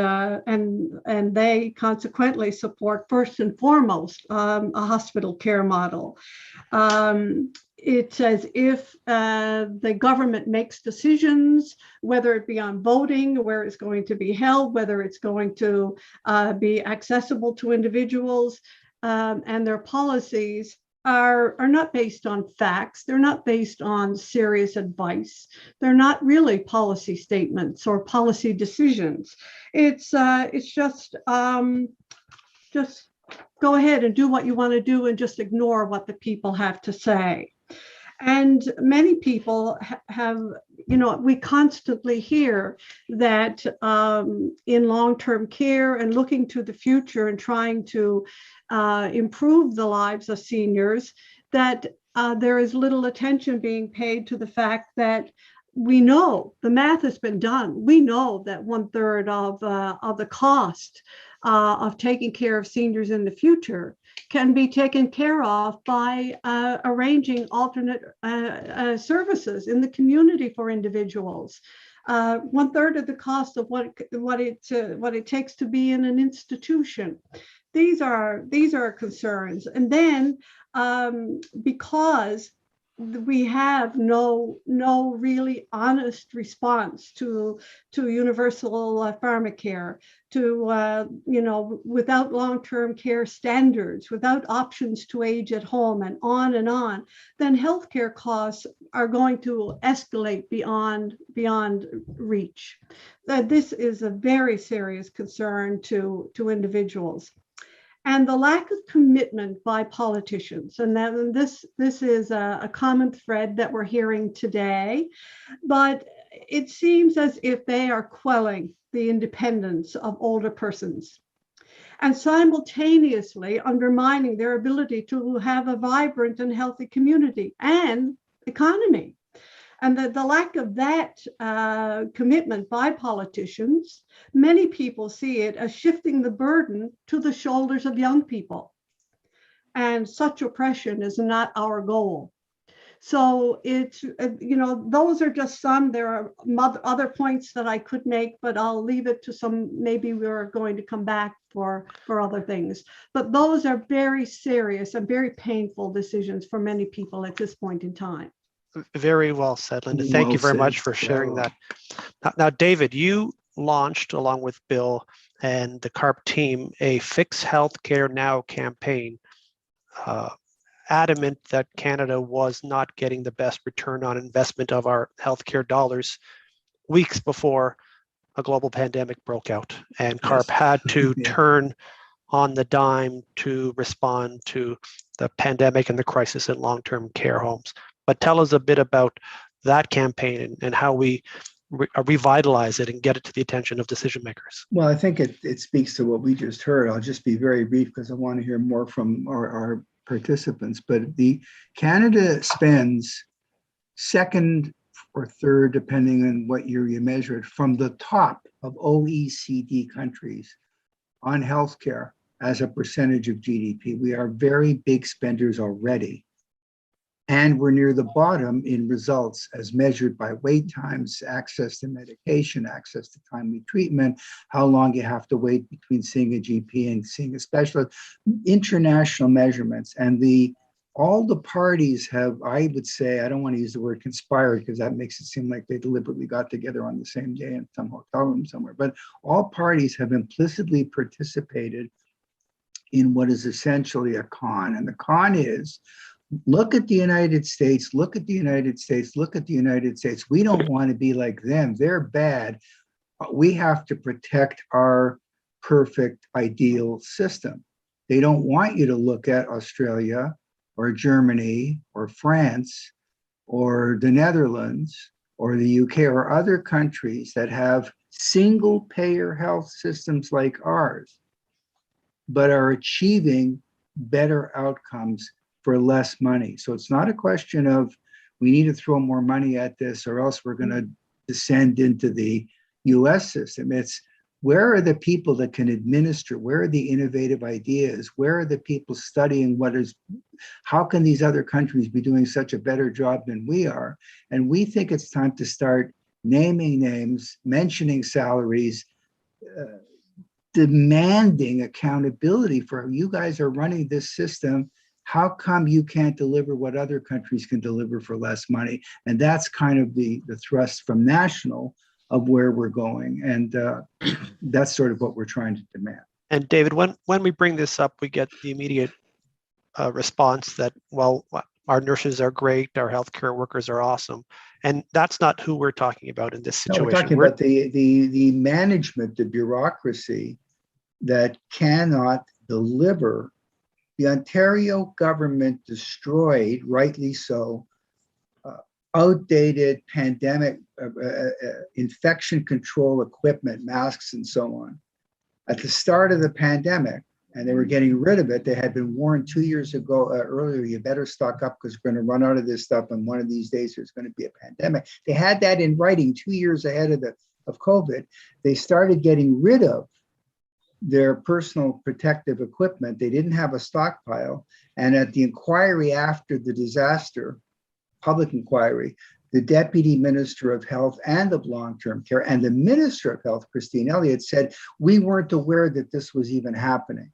they consequently support first and foremost a hospital care model. It's as if the government makes decisions, whether it be on voting, where it's going to be held, whether it's going to be accessible to individuals, and their policies are not based on facts. They're not based on serious advice. They're not really policy statements or policy decisions. It's just go ahead and do what you want to do and just ignore what the people have to say. And many people have, we constantly hear that in long-term care and looking to the future and trying to improve the lives of seniors, that there is little attention being paid to the fact that we know the math has been done. We know that 1/3 of the cost of taking care of seniors in the future can be taken care of by arranging alternate services in the community for individuals. 1/3 of the cost of what it takes to be in an institution. These are concerns, and then because we have no really honest response to universal pharmacare, to without long-term care standards, without options to age at home, and on, then healthcare costs are going to escalate beyond reach. This is a very serious concern to individuals. And the lack of commitment by politicians, and then this is a common thread that we're hearing today, but it seems as if they are quelling the independence of older persons and simultaneously undermining their ability to have a vibrant and healthy community and economy. And the lack of that commitment by politicians, many people see it as shifting the burden to the shoulders of young people. And such oppression is not our goal. So it's, those are just some. There are other points that I could make, but I'll leave it to some. Maybe we're going to come back for other things. But those are very serious and very painful decisions for many people at this point in time. Very well said, Linda. Thank you very much for sharing that. Now, David, you launched, along with Bill and the C.A.R.P team, a Fix Healthcare Now campaign, adamant that Canada was not getting the best return on investment of our healthcare dollars weeks before a global pandemic broke out. And C.A.R.P had to turn on the dime to respond to the pandemic and the crisis in long-term care homes. But tell us a bit about that campaign and how we revitalize it and get it to the attention of decision makers. Well, I think it speaks to what we just heard. I'll just be very brief because I want to hear more from our participants. But Canada spends second or third, depending on what year you measure it, from the top of OECD countries on healthcare as a percentage of GDP. We are very big spenders already. And we're near the bottom in results as measured by wait times, access to medication, access to timely treatment, how long you have to wait between seeing a GP and seeing a specialist, international measurements. And all the parties have, I would say, I don't want to use the word conspired because that makes it seem like they deliberately got together on the same day in some hotel room somewhere, but all parties have implicitly participated in what is essentially a con. And the con is, look at the United States, look at the United States, look at the United States. We don't want to be like them. They're bad. We have to protect our perfect, ideal system. They don't want you to look at Australia or Germany or France or the Netherlands or the UK or other countries that have single payer health systems like ours, but are achieving better outcomes for less money. So it's not a question of we need to throw more money at this or else we're going to descend into the US system. It's where are the people that can administer? Where are the innovative ideas? Where are the people studying how can these other countries be doing such a better job than we are? And we think it's time to start naming names, mentioning salaries, demanding accountability for you guys are running this system. How come you can't deliver what other countries can deliver for less money? And that's kind of the thrust from national of where we're going. And that's sort of what we're trying to demand. And David, when we bring this up, we get the immediate response that, well, our nurses are great, our healthcare workers are awesome. And that's not who we're talking about in this situation. No, we're talking about the management, the bureaucracy that cannot deliver. The Ontario government destroyed, rightly so, outdated pandemic infection control equipment, masks and so on, at the start of the pandemic, and they were getting rid of it. They had been warned 2 years ago earlier, you better stock up because we're going to run out of this stuff, and one of these days there's going to be a pandemic. They had that in writing 2 years ahead of COVID. They started getting rid of their personal protective equipment. They didn't have a stockpile. And at the inquiry after the disaster, public inquiry, the Deputy Minister of Health and of Long-Term Care and the Minister of Health, Christine Elliott, said, we weren't aware that this was even happening.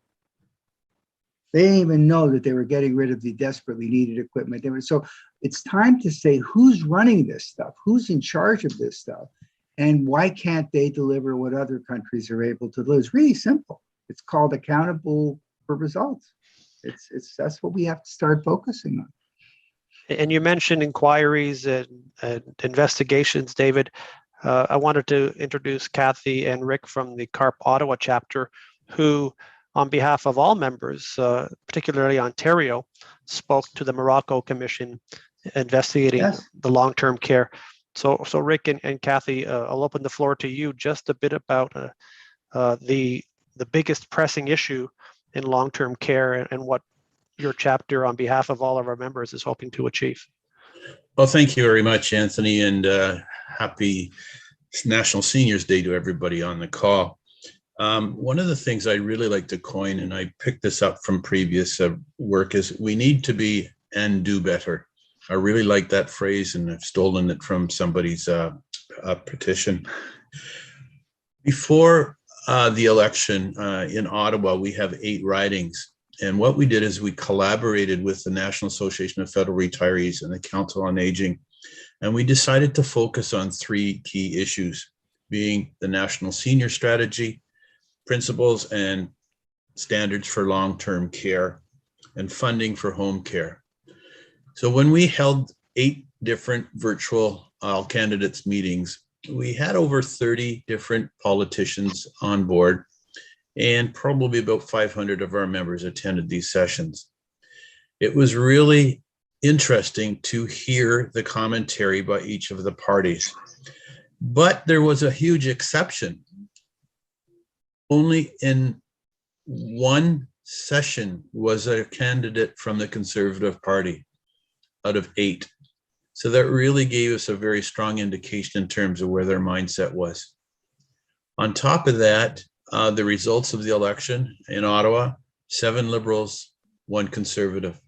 They didn't even know that they were getting rid of the desperately needed equipment. So it's time to say, who's running this stuff? Who's in charge of this stuff? And why can't they deliver what other countries are able to deliver? It's really simple. It's called accountable for results. That's what we have to start focusing on. And you mentioned inquiries and investigations, David. I wanted to introduce Kathy and Rick from the C.A.R.P Ottawa chapter, who, on behalf of all members, particularly Ontario, spoke to the Morocco Commission investigating the long-term care. So Rick and Kathy, I'll open the floor to you just a bit about the biggest pressing issue in long-term care and what your chapter on behalf of all of our members is hoping to achieve. Well, thank you very much, Anthony, and happy National Seniors Day to everybody on the call. One of the things I really like to coin, and I picked this up from previous work, is we need to be and do better. I really like that phrase, and I've stolen it from somebody's petition. Before the election in Ottawa, we have 8 ridings. And what we did is we collaborated with the National Association of Federal Retirees and the Council on Aging. And we decided to focus on 3 key issues, being the National Senior Strategy, principles and standards for long-term care, and funding for home care. So when we held 8 different virtual all candidates meetings, we had over 30 different politicians on board, and probably about 500 of our members attended these sessions. It was really interesting to hear the commentary by each of the parties. But there was a huge exception. Only in one session was a candidate from the Conservative Party out of 8. So that really gave us a very strong indication in terms of where their mindset was. On top of that, the results of the election in Ottawa, 7 Liberals, 1 Conservative.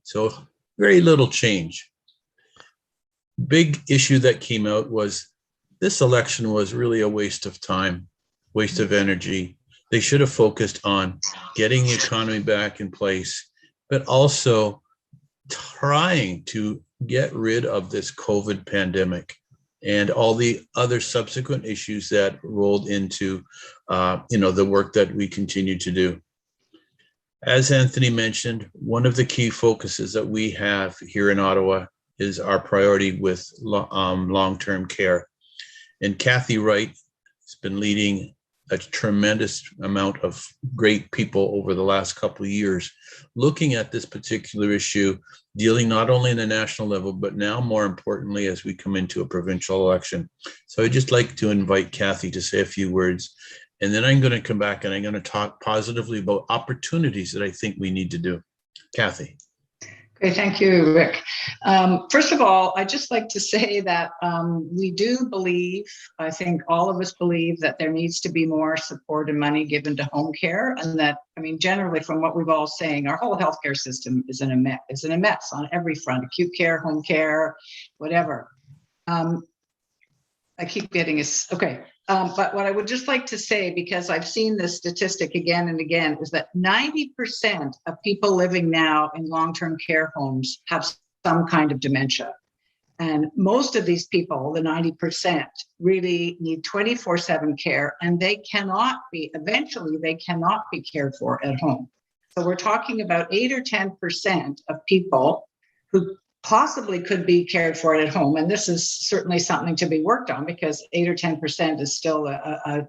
So very little change. Big issue that came out was this election was really a waste of time, waste of energy. They should have focused on getting the economy back in place, but also trying to get rid of this COVID pandemic and all the other subsequent issues that rolled into, the work that we continue to do. As Anthony mentioned, one of the key focuses that we have here in Ottawa is our priority with long-term care. And Kathy Wright has been leading a tremendous amount of great people over the last couple of years, looking at this particular issue, dealing not only in the national level, but now more importantly, as we come into a provincial election. So I'd just like to invite Kathy to say a few words, and then I'm going to come back and I'm going to talk positively about opportunities that I think we need to do. Kathy. Okay, thank you, Rick. First of all, I'd just like to say that we do believe, I think all of us believe, that there needs to be more support and money given to home care, and that, I mean, generally from what we've all saying, our whole healthcare system is in a mess on every front: acute care, home care, whatever. I keep getting this. Okay. But what I would just like to say, because I've seen this statistic again and again, is that 90% of people living now in long-term care homes have some kind of dementia. And most of these people, the 90%, really need 24/7 care, and eventually they cannot be cared for at home. So we're talking about 8 or 10% of people who possibly could be cared for at home. And this is certainly something to be worked on, because 8 or 10% is still a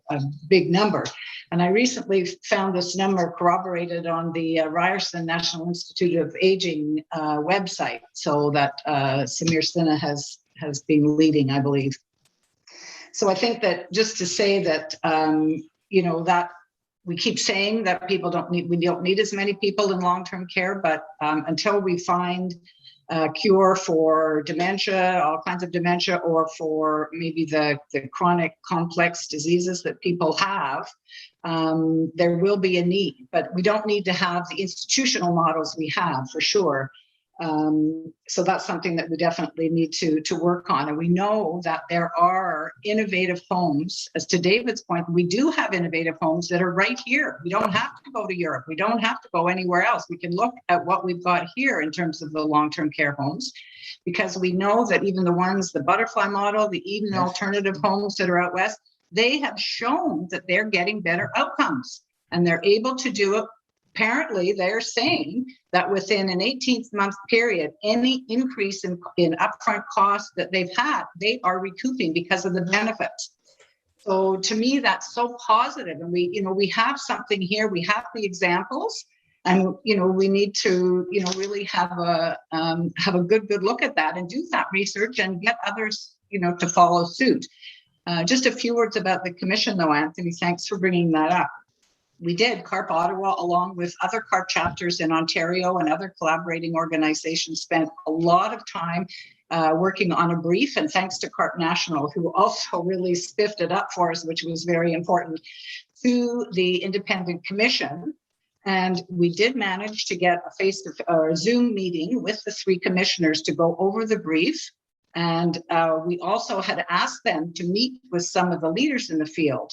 big number. And I recently found this number corroborated on the Ryerson National Institute of Aging website, so that Samir Sinha has been leading, I believe. So I think that just to say that, that we keep saying that we don't need as many people in long-term care, but until we find cure for dementia, all kinds of dementia, or for maybe the chronic complex diseases that people have, there will be a need. But we don't need to have the institutional models we have, for sure. So that's something that we definitely need to work on. And we know that there are innovative homes. As to David's point, we do have innovative homes that are right here. We don't have to go to Europe. We don't have to go anywhere else. We can look at what we've got here in terms of the long-term care homes, because we know that even the ones, the butterfly model, the Eden alternative homes that are out west, they have shown that they're getting better outcomes, and they're able to do it. Apparently, they're saying that within an 18-month period, any increase in upfront costs that they've had, they are recouping because of the benefits. So to me, that's so positive. And we have something here. We have the examples, and we need to really have a good look at that and do that research and get others to follow suit. Just a few words about the commission, though, Anthony. Thanks for bringing that up. We did. C.A.R.P Ottawa, along with other C.A.R.P chapters in Ontario and other collaborating organizations, spent a lot of time working on a brief, and thanks to C.A.R.P National, who also really spiffed it up for us, which was very important, to the independent commission. And we did manage to get a Zoom meeting with the 3 commissioners to go over the brief. And we also had asked them to meet with some of the leaders in the field.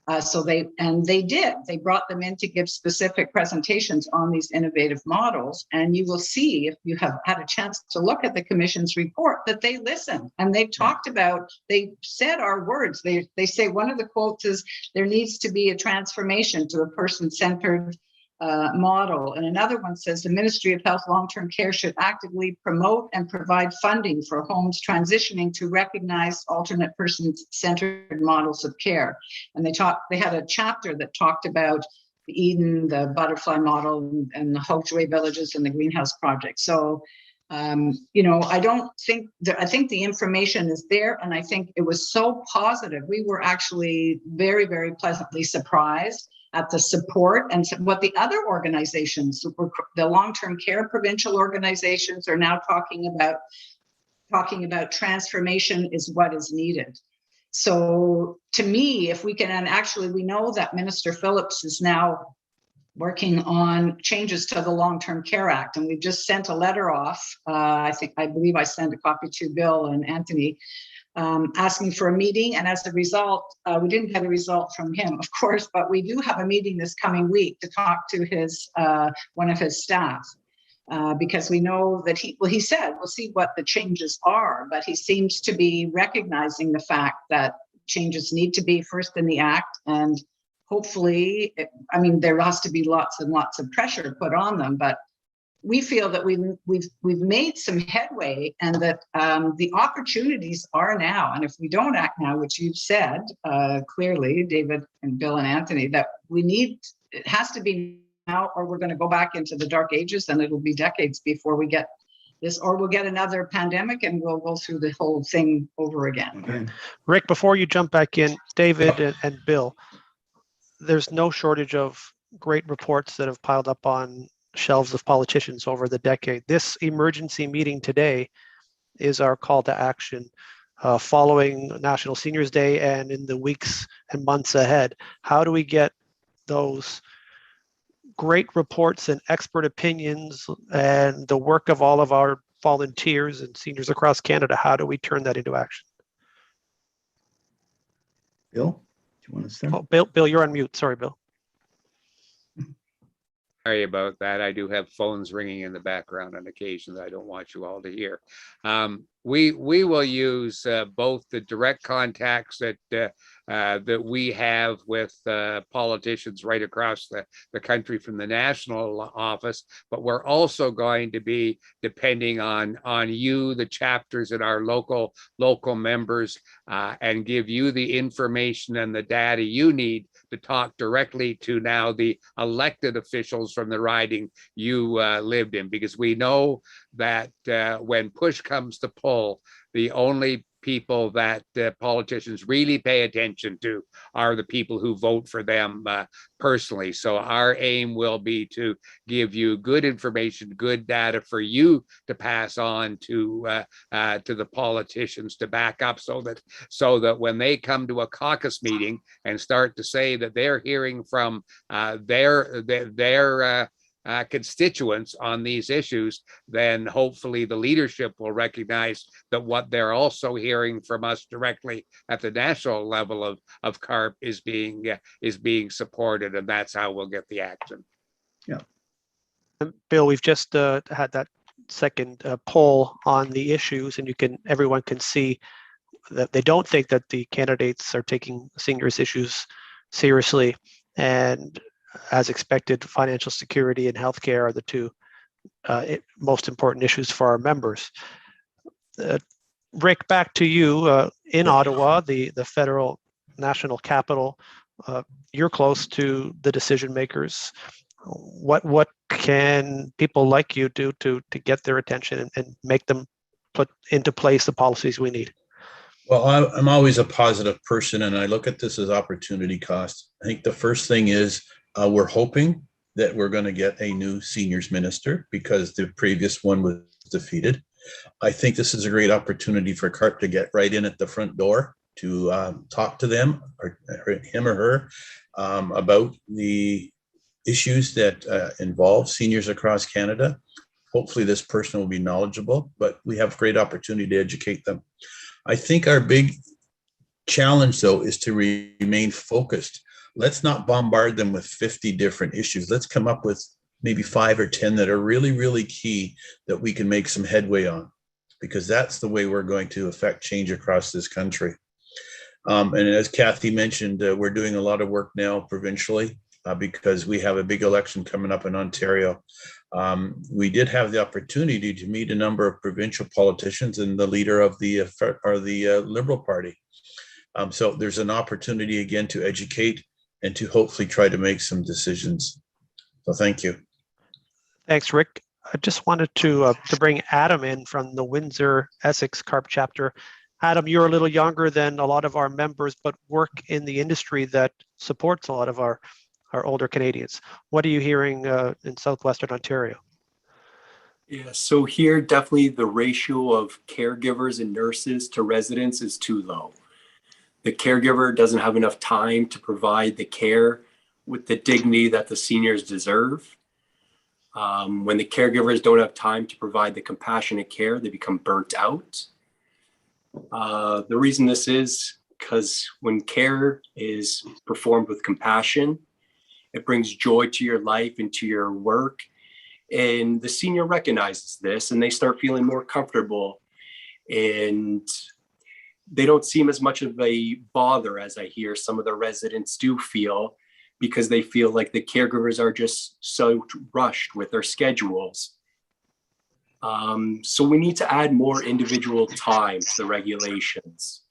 They did. They brought them in to give specific presentations on these innovative models. And you will see, if you have had a chance to look at the commission's report, that they listened and they've talked about, they said our words. They say one of the quotes is, there needs to be a transformation to a person-centered model. And another one says, the Ministry of Health Long-Term Care should actively promote and provide funding for homes transitioning to recognized alternate person-centered models of care. And they had a chapter that talked about the Eden, the butterfly model, and the Hogsway villages and the greenhouse project. So I think the information is there, and I think it was so positive. We were actually very, very pleasantly surprised at the support and what the other organizations, the long-term care provincial organizations, are now talking about transformation is what is needed. So to me, if we can, and actually we know that Minister Phillips is now working on changes to the Long-Term Care Act, and we've just sent a letter off. I believe I sent a copy to Bill and Anthony, asking for a meeting. And as a result, we didn't get a result from him, of course, but we do have a meeting this coming week to talk to one of his staff, because we know that he said, we'll see what the changes are, but he seems to be recognizing the fact that changes need to be first in the act, and hopefully, I mean, there has to be lots and lots of pressure put on them, but we feel that we've made some headway, and that the opportunities are now. And if we don't act now, which you've said clearly, David and Bill and Anthony, that it has to be now, or we're going to go back into the dark ages, and it'll be decades before we get this, or we'll get another pandemic and we'll go through the whole thing over again. Okay. Rick, before you jump back in, David and Bill, there's no shortage of great reports that have piled up on shelves of politicians over the decade. This emergency meeting today is our call to action following National Seniors Day and in the weeks and months ahead. How do we get those great reports and expert opinions and the work of all of our volunteers and seniors across Canada? How do we turn that into action? Bill, do you want to start? Oh, Bill, you're on mute. Sorry, Bill. Sorry about that. I do have phones ringing in the background on occasion that I don't want you all to hear. We will use both the direct contacts that we have with politicians right across the country from the national office, but we're also going to be depending on you, the chapters and our local members, and give you the information and the data you need to talk directly to now the elected officials from the riding you lived in, because we know that when push comes to pull, the only people that politicians really pay attention to are the people who vote for them personally. So our aim will be to give you good information, good data for you to pass on to the politicians to back up, so that when they come to a caucus meeting and start to say that they're hearing from their constituents on these issues, then hopefully the leadership will recognize that what they're also hearing from us directly at the national level of C.A.R.P is being supported, and that's how we'll get the action. Yeah. Bill, we've just had that second poll on the issues, and everyone can see that they don't think that the candidates are taking seniors' issues seriously, and as expected, financial security and healthcare are the two most important issues for our members. Rick, back to you. In Ottawa, the federal national capital, you're close to the decision makers. What can people like you do to get their attention and make them put into place the policies we need? Well, I'm always a positive person, and I look at this as opportunity cost. I think the first thing is we're hoping that we're going to get a new seniors minister because the previous one was defeated. I think this is a great opportunity for C.A.R.P to get right in at the front door to talk to them, or him or her, about the issues that involve seniors across Canada. Hopefully this person will be knowledgeable, but we have great opportunity to educate them. I think our big challenge, though, is to remain focused. Let's not bombard them with 50 different issues. Let's come up with maybe 5 or 10 that are really, really key that we can make some headway on, because that's the way we're going to affect change across this country. And as Kathy mentioned, we're doing a lot of work now provincially because we have a big election coming up in Ontario. We did have the opportunity to meet a number of provincial politicians and the leader of the Liberal Party. So there's an opportunity again to educate and to hopefully try to make some decisions. So thank you. Thanks, Rick. I just wanted to bring Adam in from the Windsor Essex C.A.R.P chapter. Adam, you're a little younger than a lot of our members, but work in the industry that supports a lot of our older Canadians. What are you hearing in Southwestern Ontario? Yeah, so here definitely the ratio of caregivers and nurses to residents is too low. The caregiver doesn't have enough time to provide the care with the dignity that the seniors deserve. When the caregivers don't have time to provide the compassionate care, they become burnt out. The reason this is because when care is performed with compassion, it brings joy to your life and to your work. And the senior recognizes this and they start feeling more comfortable, and they don't seem as much of a bother as I hear some of the residents do feel, because they feel like the caregivers are just so rushed with their schedules. So we need to add more individual time to the regulations.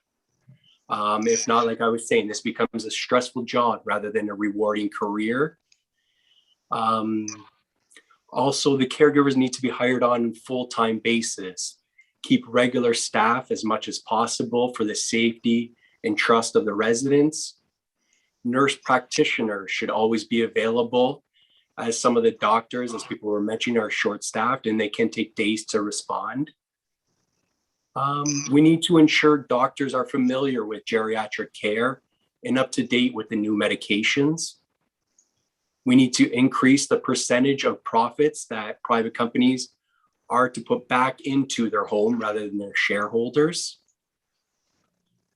If not, like I was saying, this becomes a stressful job rather than a rewarding career. Also, the caregivers need to be hired on a full-time basis. Keep regular staff as much as possible for the safety and trust of the residents. Nurse practitioners should always be available, as some of the doctors, as people were mentioning, are short-staffed and they can take days to respond. We need to ensure doctors are familiar with geriatric care and up to date with the new medications. We need to increase the percentage of profits that private companies are to put back into their home rather than their shareholders.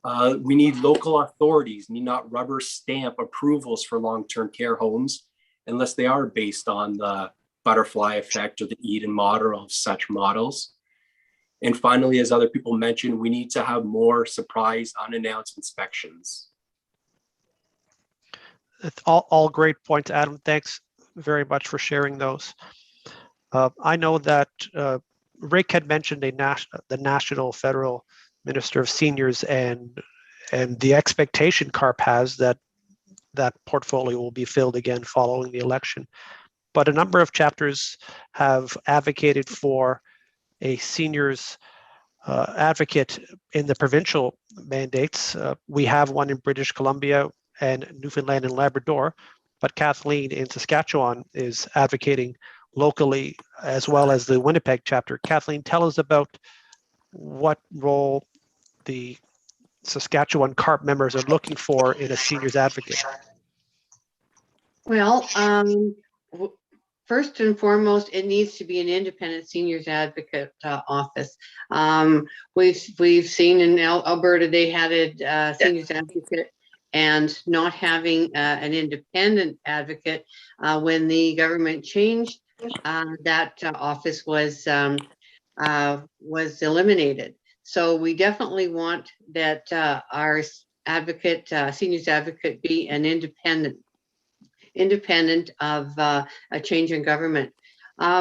We need local authorities need not rubber stamp approvals for long-term care homes unless they are based on the butterfly effect or the Eden model of such models. And finally, as other people mentioned, we need to have more surprise unannounced inspections. It's all great points, Adam. Thanks very much for sharing those. I know that Rick had mentioned the National Federal Minister of Seniors and the expectation C.A.R.P has that portfolio will be filled again following the election. But a number of chapters have advocated for a seniors advocate in the provincial mandates. We have one in British Columbia and Newfoundland and Labrador, but Kathleen in Saskatchewan is advocating locally as well as the Winnipeg chapter. Kathleen, tell us about what role the Saskatchewan C.A.R.P members are looking for in a seniors advocate. Well, first and foremost, it needs to be an independent seniors advocate office. We've seen in Alberta they had a seniors advocate, and not having an independent advocate when the government changed, that office was eliminated. So we definitely want that our advocate, seniors advocate, be an independent of a change in government.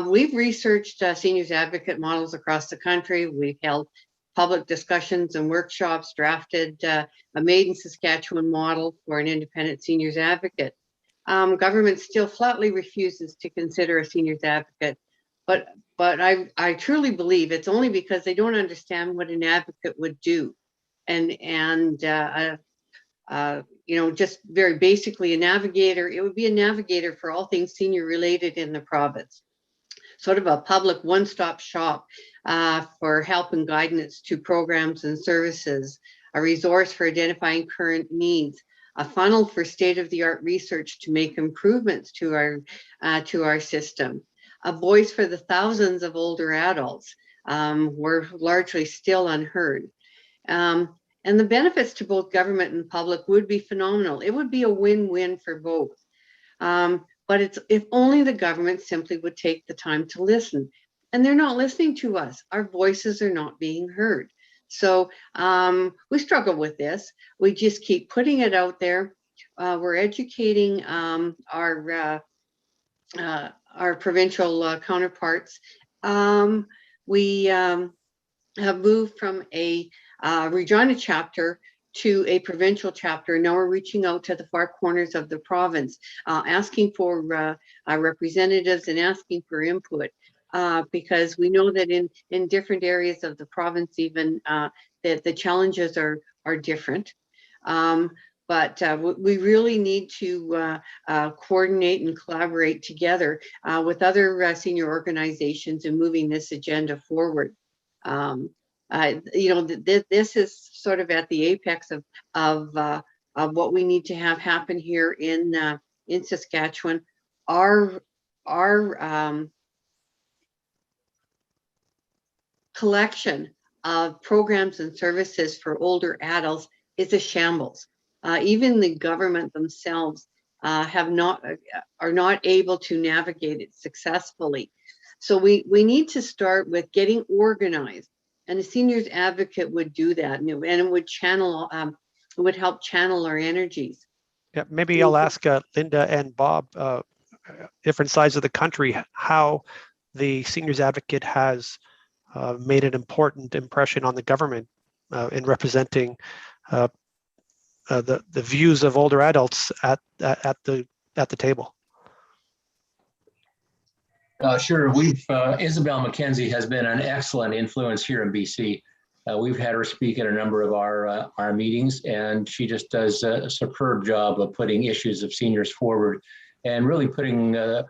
We've researched seniors advocate models across the country. We've held public discussions and workshops, drafted a Made in Saskatchewan model for an independent seniors advocate. Government still flatly refuses to consider a seniors advocate, but I truly believe it's only because they don't understand what an advocate would do. And you know, just very basically, a navigator, it would be a navigator for all things senior related in the province. Sort of a public one-stop shop for help and guidance to programs and services, a resource for identifying current needs, a funnel for state-of-the-art research to make improvements to our system, a voice for the thousands of older adults we're largely still unheard. And the benefits to both government and public would be phenomenal. It would be a win-win for both. But it's if only the government simply would take the time to listen. And they're not listening to us. Our voices are not being heard. So we struggle with this. We just keep putting it out there. We're educating our provincial counterparts. We have moved from a Regina chapter to a provincial chapter. Now we're reaching out to the far corners of the province, asking for representatives and asking for input, because we know that in different areas of the province, even that the challenges are different. But we really need to coordinate and collaborate together with other senior organizations in moving this agenda forward. You know, this is sort of at the apex of what we need to have happen here in Saskatchewan. Our collection of programs and services for older adults is a shambles. Even the government themselves are not able to navigate it successfully. So we need to start with getting organized. And a seniors advocate would do that, and it would channel, it would help channel our energies. Yeah, maybe I'll ask Linda and Bob, different sides of the country, how the seniors advocate has made an important impression on the government in representing the views of older adults at the table. Sure. Isabel McKenzie has been an excellent influence here in BC. We've had her speak at a number of our meetings, and she just does a superb job of putting issues of seniors forward and really putting a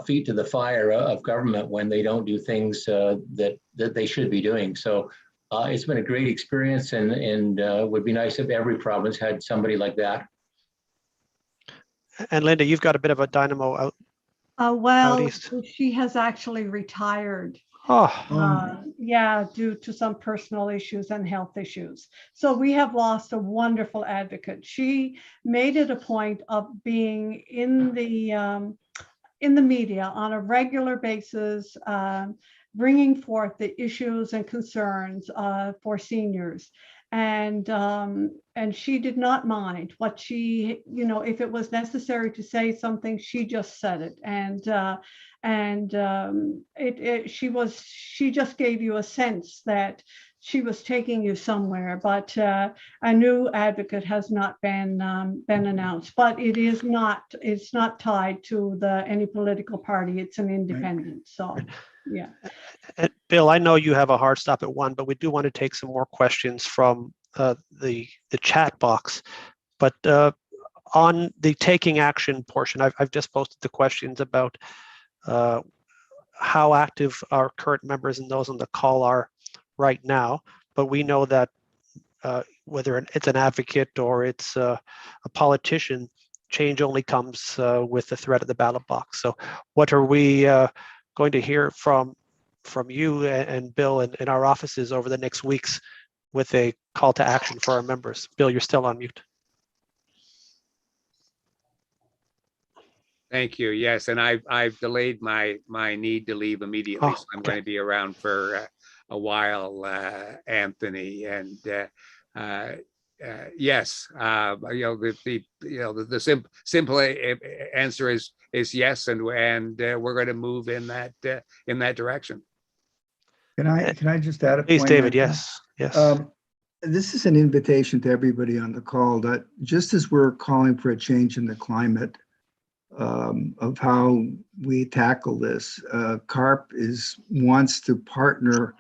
feet to the fire of government when they don't do things that they should be doing. So it's been a great experience, and would be nice if every province had somebody like that. And Linda, you've got a bit of a dynamo out. Well, east. she has actually retired. Oh. Yeah, due to some personal issues and health issues. So we have lost a wonderful advocate. She made it a point of being in the media on a regular basis, bringing forth the issues and concerns for seniors. And she did not mind what she, if it was necessary to say something, she just said it. She just gave you a sense that she was taking you somewhere. But a new advocate has not been announced. But it's not tied to any political party. It's an independent. So yeah. And Bill, I know you have a hard stop at 1, but we do want to take some more questions from the chat box. But on the taking action portion, I've just posted the questions about how active our current members and those on the call are right now. But we know that whether it's an advocate or it's a politician, change only comes with the threat of the ballot box. So what are we going to hear from you and Bill and in our offices over the next weeks with a call to action for our members? Bill, you're still on mute. Thank you. Yes, and I've delayed my need to leave immediately, so I'm going to be around for a while, Anthony. And yes, the simple answer is yes, and we're going to move in that direction. Can I just add a Please, point? David. Yes. This is an invitation to everybody on the call that just as we're calling for a change in the climate of how we tackle this, C.A.R.P wants to partner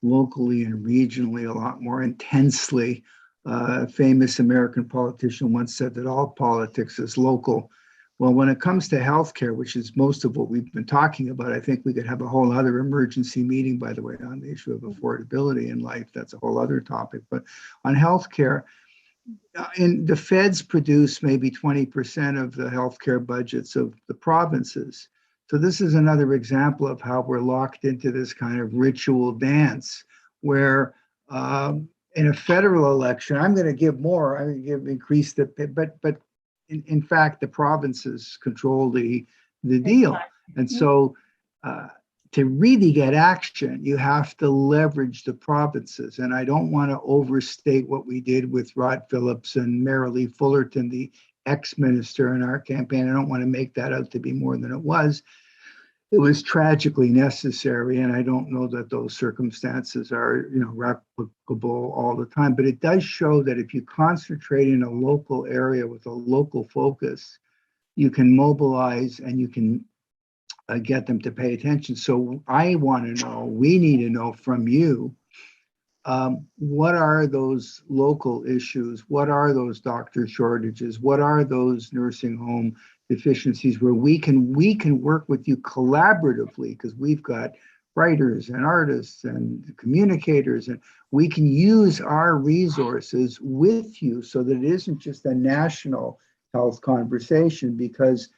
locally and regionally a lot more intensely. A famous American politician once said that all politics is local. Well, when it comes to healthcare, which is most of what we've been talking about, I think we could have a whole other emergency meeting, by the way, on the issue of affordability in life. That's a whole other topic. But on healthcare, and the feds produce maybe 20% of the healthcare budgets of the provinces. So this is another example of how we're locked into this kind of ritual dance where in a federal election, I'm going to give more, I'm going to increase the, but in fact, the provinces control the deal. And so to really get action, you have to leverage the provinces. And I don't want to overstate what we did with Rod Phillips and Marilee Fullerton, the ex-minister in our campaign. I don't want to make that out to be more than it was. It was tragically necessary, and I don't know that those circumstances are, replicable all the time. But it does show that if you concentrate in a local area with a local focus, you can mobilize and you can get them to pay attention. So I want to know, we need to know from you, what are those local issues? What are those doctor shortages? What are those nursing home deficiencies where we can work with you collaboratively, because we've got writers and artists and communicators, and we can use our resources with you so that it isn't just a national health conversation. Because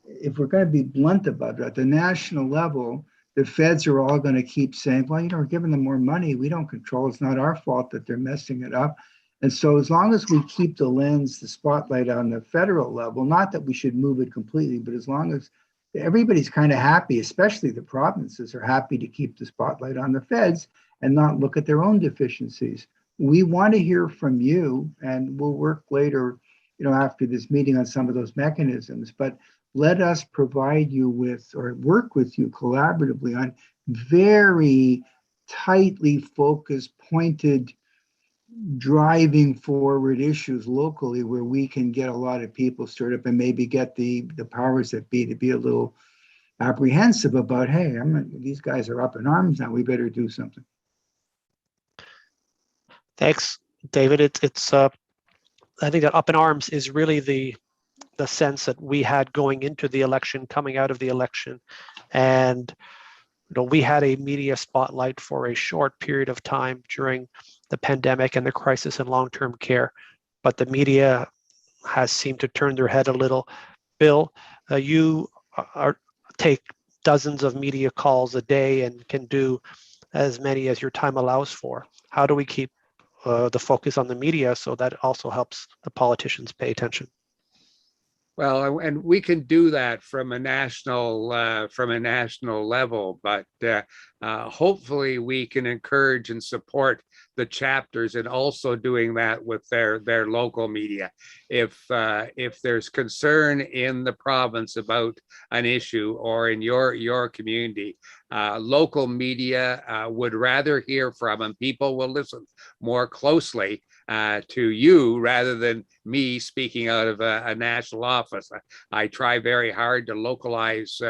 if we're going to be blunt about it, at the national level, the feds are all going to keep saying, well, we're giving them more money. We don't control. It's not our fault that they're messing it up. And so as long as we keep the spotlight on the federal level, not that we should move it completely, but as long as everybody's kind of happy, especially the provinces are happy to keep the spotlight on the feds and not look at their own deficiencies. We want to hear from you, and we'll work later after this meeting on some of those mechanisms, but let us provide you with or work with you collaboratively on very tightly focused, pointed, driving forward issues locally where we can get a lot of people stirred up and maybe get the powers that be to be a little apprehensive about, hey, these guys are up in arms now, we better do something. Thanks, David. It's I think that up in arms is really the sense that we had going into the election, coming out of the election. And we had a media spotlight for a short period of time during the pandemic and the crisis in long-term care, but the media has seemed to turn their head a little. Bill, you take dozens of media calls a day and can do as many as your time allows for. How do we keep the focus on the media so that also helps the politicians pay attention? Well, and we can do that from a national level, but hopefully we can encourage and support the chapters in also doing that with their local media. If there's concern in the province about an issue or in your community, local media would rather hear from, and people will listen more closely to you rather than me speaking out of a national office. I try very hard to localize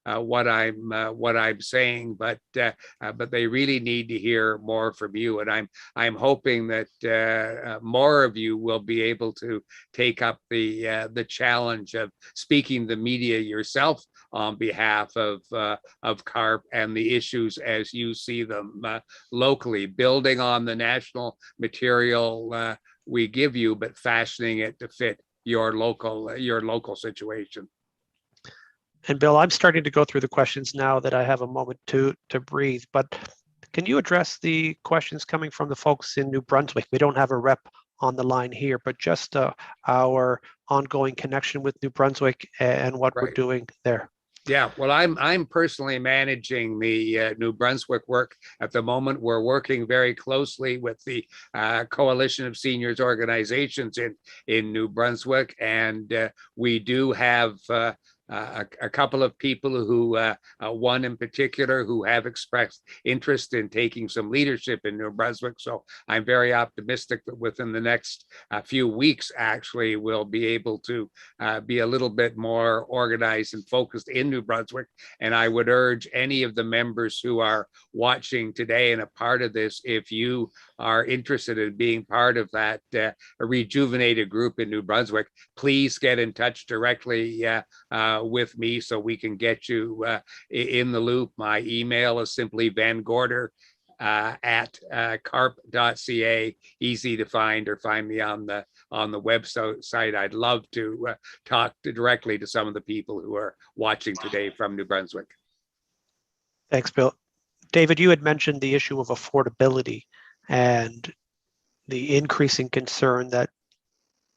what I'm saying, but they really need to hear more from you. And I'm hoping that more of you will be able to take up the challenge of speaking the media yourself on behalf of C.A.R.P and the issues as you see them locally, building on the national material we give you, but fashioning it to fit your local situation. And Bill, I'm starting to go through the questions now that I have a moment to breathe, but can you address the questions coming from the folks in New Brunswick? We don't have a rep on the line here, but just our ongoing connection with New Brunswick and what we're doing there. Yeah, well, I'm personally managing the New Brunswick work at the moment. We're working very closely with the Coalition of Seniors organizations in New Brunswick, and we do have a couple of people who, one in particular, who have expressed interest in taking some leadership in New Brunswick. So I'm very optimistic that within the next few weeks, actually, we'll be able to be a little bit more organized and focused in New Brunswick. And I would urge any of the members who are watching today and a part of this, if you are interested in being part of that rejuvenated group in New Brunswick, please get in touch directly with me so we can get you in the loop. My email is simply vangorder at carp.ca, easy to find, or find me on the website. I'd love to talk directly to some of the people who are watching today from New Brunswick. Thanks, Bill. David, you had mentioned the issue of affordability and the increasing concern that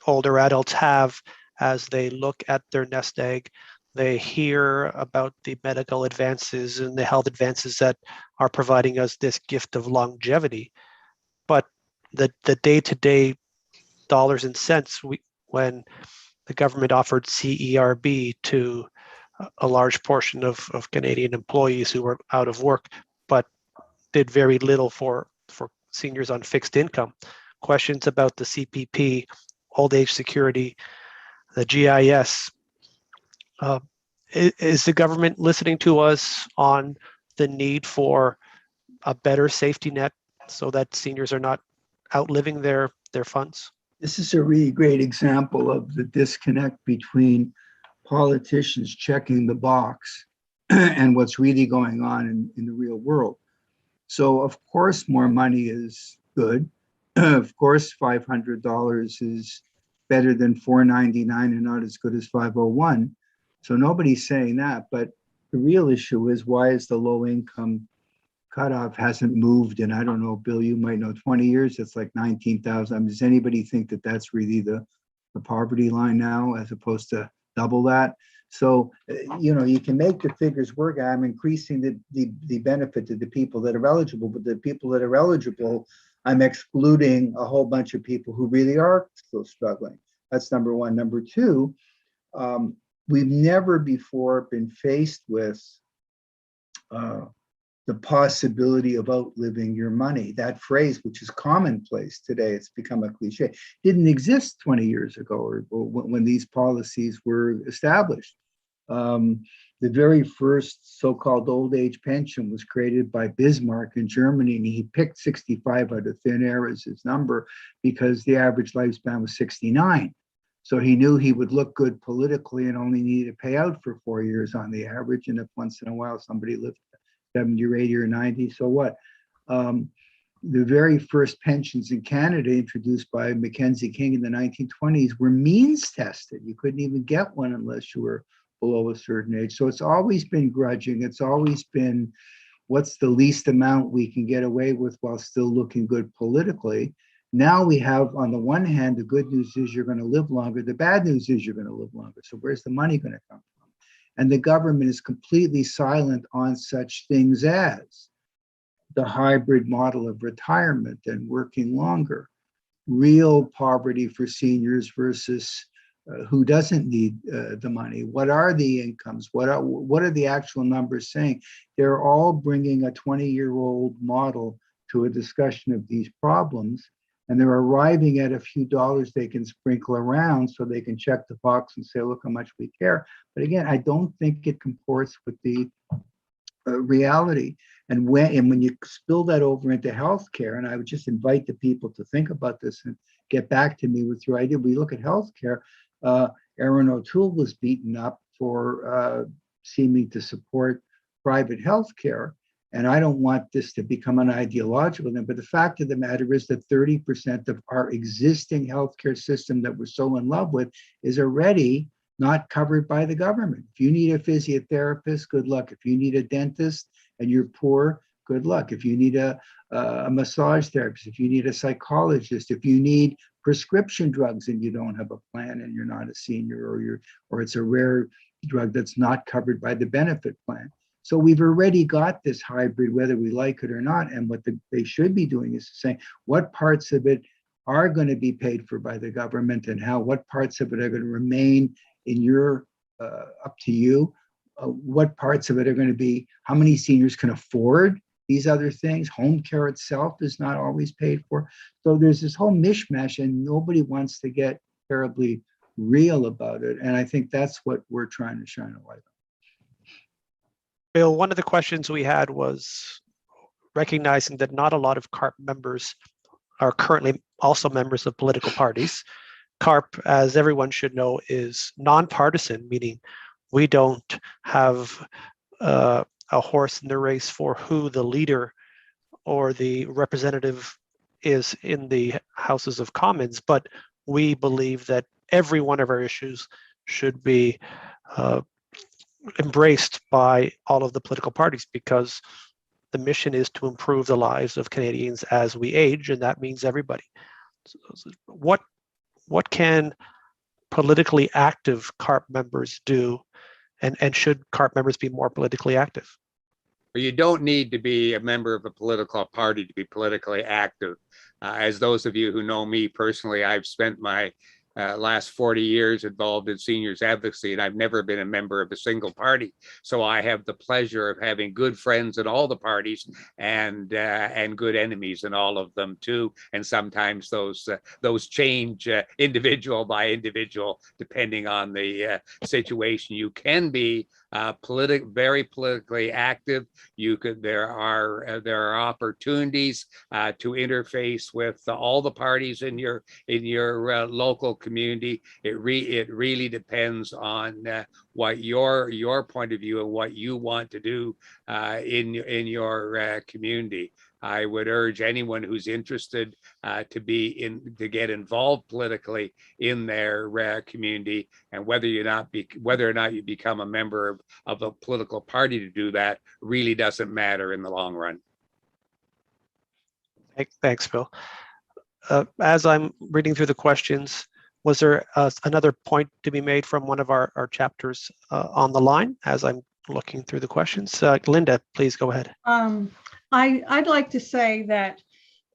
older adults have as they look at their nest egg. They hear about the medical advances and the health advances that are providing us this gift of longevity. But the day-to-day dollars and cents, when the government offered C.A.R.P to a large portion of Canadian employees who were out of work, but did very little for seniors on fixed income. Questions about the CPP, old age security, the GIS. Is the government listening to us on the need for a better safety net so that seniors are not outliving their funds? This is a really great example of the disconnect between politicians checking the box and what's really going on in the real world. So of course, more money is good. Of course, $500 is better than $499 and not as good as $501. So nobody's saying that, but the real issue is, why is the low income cutoff hasn't moved? And I don't know, Bill, you might know, 20 years, it's like 19,000. Does anybody think that that's really the poverty line now, as opposed to double that? So, you can make the figures work. I'm increasing the benefit to the people that are eligible, but the people that are eligible, I'm excluding a whole bunch of people who really are still struggling. That's number one. Number two, we've never before been faced with the possibility of outliving your money. That phrase, which is commonplace today, it's become a cliche, didn't exist 20 years ago or when these policies were established. The very first so-called old age pension was created by Bismarck in Germany, and he picked 65 out of thin air as his number because the average lifespan was 69. So he knew he would look good politically and only needed to pay out for 4 years on the average. And if once in a while somebody lived 70 or 80 or 90, so what? The very first pensions in Canada, introduced by Mackenzie King in the 1920s, were means tested. You couldn't even get one unless you were below a certain age. So it's always been grudging. It's always been, what's the least amount we can get away with while still looking good politically? Now we have, on the one hand, the good news is you're going to live longer. The bad news is you're going to live longer. So where's the money going to come from? And the government is completely silent on such things as the hybrid model of retirement and working longer, real poverty for seniors versus who doesn't need the money. What are the incomes? What are the actual numbers saying? They're all bringing a 20-year-old model to a discussion of these problems, and they're arriving at a few dollars they can sprinkle around so they can check the box and say, look how much we care. But again, I don't think it comports with the reality. And when you spill that over into healthcare, and I would just invite the people to think about this and get back to me with your idea. We look at healthcare. Aaron O'Toole was beaten up for seeming to support private healthcare. And I don't want this to become an ideological thing, but the fact of the matter is that 30% of our existing healthcare system that we're so in love with is already not covered by the government. If you need a physiotherapist, good luck. If you need a dentist and you're poor, good luck. If you need a massage therapist, if you need a psychologist, if you need prescription drugs and you don't have a plan and you're not a senior, or it's a rare drug that's not covered by the benefit plan. So we've already got this hybrid, whether we like it or not. And what they should be doing is saying what parts of it are going to be paid for by the government and what parts of it are going to remain in your, up to you. What parts of it are going to be, how many seniors can afford these other things? Home care itself is not always paid for. So there's this whole mishmash and nobody wants to get terribly real about it. And I think that's what we're trying to shine a light on. Bill, one of the questions we had was recognizing that not a lot of C.A.R.P members are currently also members of political parties. C.A.R.P, as everyone should know, is nonpartisan, meaning we don't have a horse in the race for who the leader or the representative is in the Houses of Commons, but we believe that every one of our issues should be embraced by all of the political parties because the mission is to improve the lives of Canadians as we age, and that means everybody. So what can politically active C.A.R.P members do, and should C.A.R.P members be more politically active? You don't need to be a member of a political party to be politically active. As those of you who know me personally, I've spent my last 40 years involved in seniors advocacy, and I've never been a member of a single party. So I have the pleasure of having good friends in all the parties and good enemies in all of them too. And sometimes those change individual by individual depending on the situation. You can be very politically active. There are opportunities to interface with all the parties in your local community. It really depends on what your point of view and what you want to do in your community. I would urge anyone who's interested to get involved politically in their community, and whether or not you become a member of a political party to do that really doesn't matter in the long run. Thanks, Bill. As I'm reading through the questions, was there another point to be made from one of our chapters on the line as I'm looking through the questions? Linda, please go ahead. I'd like to say that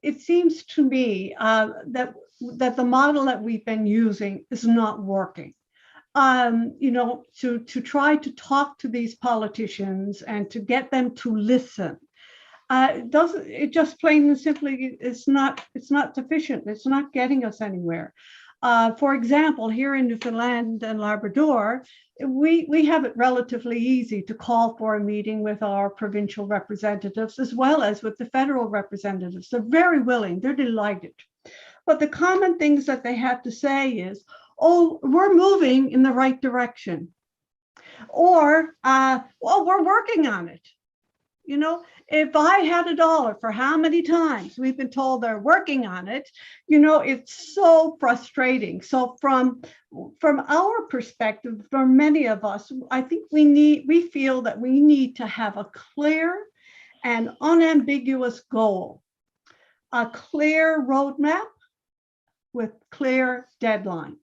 it seems to me that that the model that we've been using is not working. To try to talk to these politicians and to get them to listen. It just plain and simply it's not sufficient. It's not getting us anywhere. For example, here in Newfoundland and Labrador, we have it relatively easy to call for a meeting with our provincial representatives as well as with the federal representatives. They're very willing, they're delighted. But the common things that they have to say is, oh, we're moving in the right direction. Or, well, we're working on it. If I had $1 for how many times we've been told they're working on it, it's so frustrating. So from our perspective, for many of us, I think we feel that we need to have a clear and unambiguous goal, a clear roadmap with clear deadlines,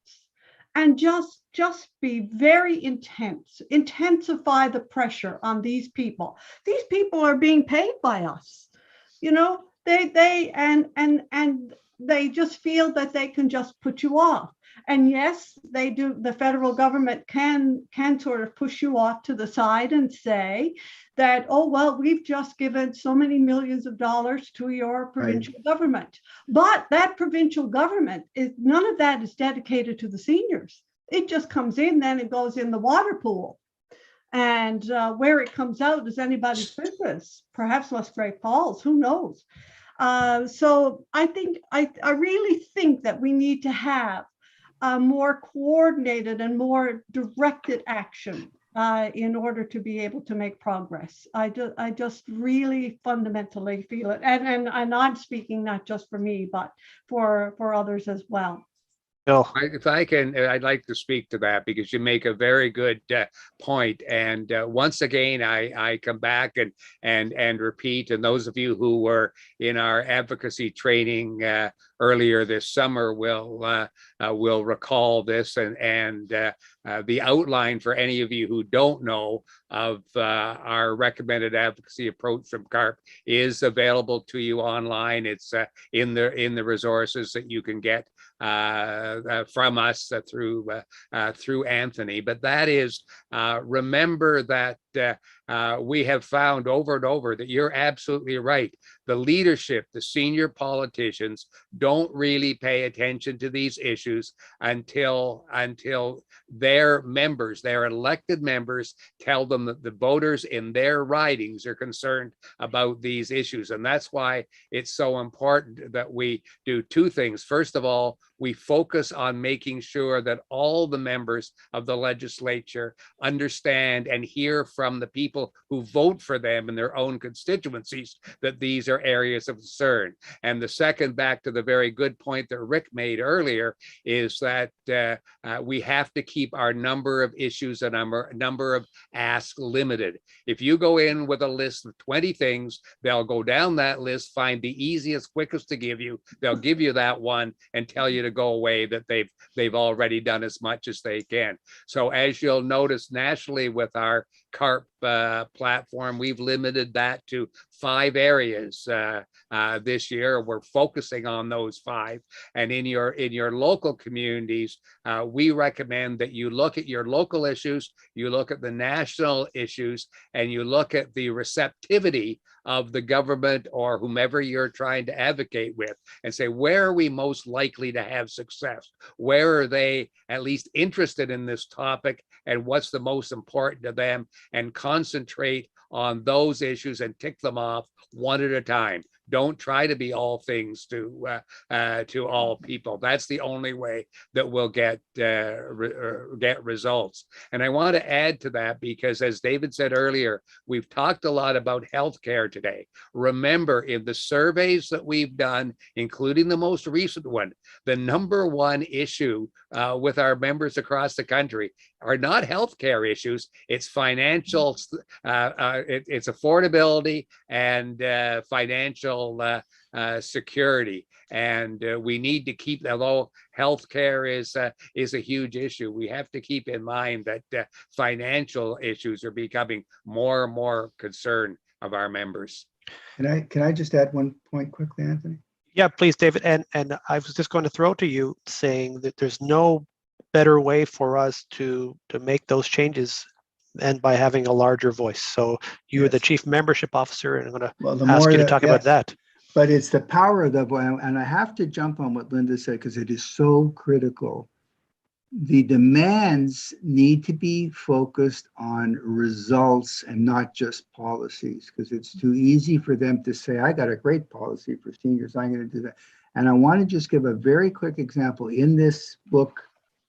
and just be very intense, intensify the pressure on these people. These people are being paid by us. They just feel that they can just put you off. And yes, they do. The federal government can sort of push you off to the side and say that, oh, well, we've just given so many millions of dollars to your provincial government. But that provincial government none of that is dedicated to the seniors. It just comes in, then it goes in the water pool. And where it comes out is anybody's business, perhaps Musgrave Falls, who knows? So I really think that we need to have a more coordinated and more directed action in order to be able to make progress. I just really fundamentally feel it. And I'm speaking not just for me, but for others as well. If I can, I'd like to speak to that because you make a very good point. And once again, I come back and repeat. And those of you who were in our advocacy training earlier this summer will recall this. And the outline for any of you who don't know of our recommended advocacy approach from C.A.R.P is available to you online. It's in the resources that you can get from us through Anthony. But that is, remember that we have found over and over that you're absolutely right. The leadership, the senior politicians don't really pay attention to these issues until their members, their elected members, tell them that the voters in their ridings are concerned about these issues. And that's why it's so important that we do two things. First of all, we focus on making sure that all the members of the legislature understand and hear from the people who vote for them in their own constituencies that these are areas of concern. And the second, back to the very good point that Rick made earlier, is that we have to keep our number of issues and our number of asks limited. If you go in with a list of 20 things, they'll go down that list, find the easiest, quickest to give you. They'll give you that one and tell you to go away, that they've already done as much as they can. So as you'll notice nationally with our C.A.R.P platform, we've limited that to 5 areas this year. We're focusing on those 5. And in your local communities, we recommend that you look at your local issues, you look at the national issues, and you look at the receptivity of the government or whomever you're trying to advocate with, and say, where are we most likely to have success? Where are they at least interested in this topic, and what's the most important to them? And concentrate on those issues and tick them off one at a time. Don't try to be all things to all people. That's the only way that we'll get results. And I want to add to that, because as David said earlier, we've talked a lot about healthcare today. Remember, in the surveys that we've done, including the most recent one, the #1 issue with our members across the country are not healthcare issues. It's financial, it's affordability and financial security. And we need to keep, although healthcare is a huge issue, we have to keep in mind that financial issues are becoming more and more concern of our members. Can I just add one point quickly, Anthony? Yeah, please, David. And I was just going to throw to you saying that there's no better way for us to make those changes than by having a larger voice. So you're the chief membership officer, and I'm going to ask you to talk about that. But it's the power of the voice, and I have to jump on what Linda said because it is so critical. The demands need to be focused on results and not just policies, because it's too easy for them to say, I got a great policy for seniors, I'm going to do that. And I want to just give a very quick example. In this book